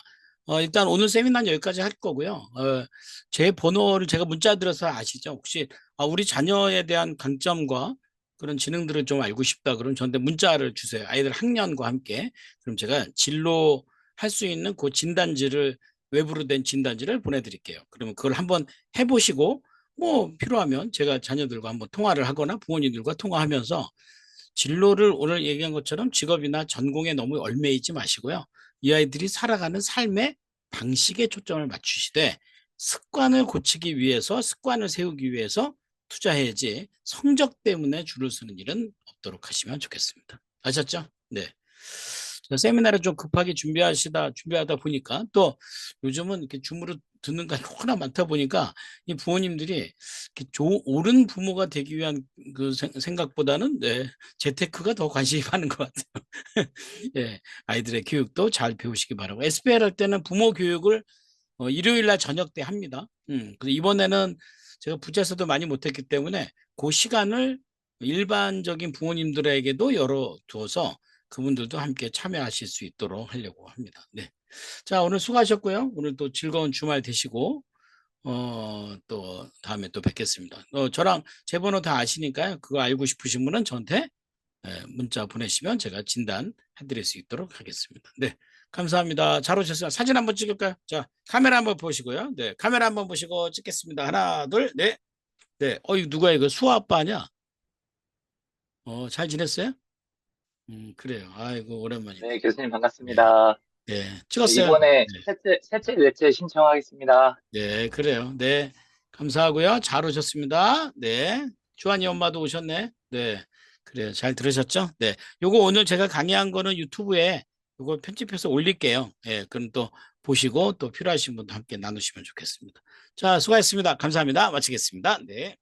일단 오늘 세미나는 여기까지 할 거고요. 제 번호를 제가 문자 드려서 아시죠? 혹시 우리 자녀에 대한 강점과 그런 지능들을 좀 알고 싶다. 그럼 저한테 문자를 주세요. 아이들 학년과 함께. 그럼 제가 진로 할 수 있는 그 진단지를 외부로 된 진단지를 보내드릴게요. 그러면 그걸 한번 해보시고 뭐 필요하면 제가 자녀들과 한번 통화를 하거나 부모님들과 통화하면서 진로를 오늘 얘기한 것처럼 직업이나 전공에 너무 얽매이지 마시고요. 이 아이들이 살아가는 삶의 방식에 초점을 맞추시되 습관을 고치기 위해서 습관을 세우기 위해서 투자해야지 성적 때문에 줄을 서는 일은 없도록 하시면 좋겠습니다. 아셨죠? 네. 세미나를 좀 급하게 준비하다 보니까 또 요즘은 이렇게 줌으로 듣는 거 워낙 많다 보니까 이 부모님들이 이렇게 옳은 부모가 되기 위한 그 생각보다는 네, 재테크가 더 관심이 많은 것 같아요. 예, 아이들의 교육도 잘 배우시기 바라고. SBL 할 때는 부모 교육을 일요일 날 저녁 때 합니다. 그래서 이번에는 제가 부채서도 많이 못했기 때문에 그 시간을 일반적인 부모님들에게도 열어두어서 그분들도 함께 참여하실 수 있도록 하려고 합니다. 네. 자, 오늘 수고하셨고요. 오늘 또 즐거운 주말 되시고, 또 다음에 또 뵙겠습니다. 저랑 제 번호 다 아시니까요. 그거 알고 싶으신 분은 저한테 문자 보내시면 제가 진단해 드릴 수 있도록 하겠습니다. 네. 감사합니다. 잘 오셨어요. 사진 한번 찍을까요? 자, 카메라 한번 보시고요. 네. 카메라 한번 보시고 찍겠습니다. 하나, 둘, 네. 네. 이거 누가 이거 수아 아빠 아니야? 잘 지냈어요? 그래요. 아이고, 오랜만이네. 네, 교수님 네. 반갑습니다. 네. 네, 찍었어요. 이번에 네. 셋째, 넷째 신청하겠습니다. 네, 그래요. 네. 감사하고요. 잘 오셨습니다. 네. 주한이 엄마도 오셨네. 네. 그래요. 잘 들으셨죠? 네. 요거 오늘 제가 강의한 거는 유튜브에 요거 편집해서 올릴게요. 예. 그럼 또 보시고 또 필요하신 분도 함께 나누시면 좋겠습니다. 자, 수고하셨습니다. 감사합니다. 마치겠습니다. 네.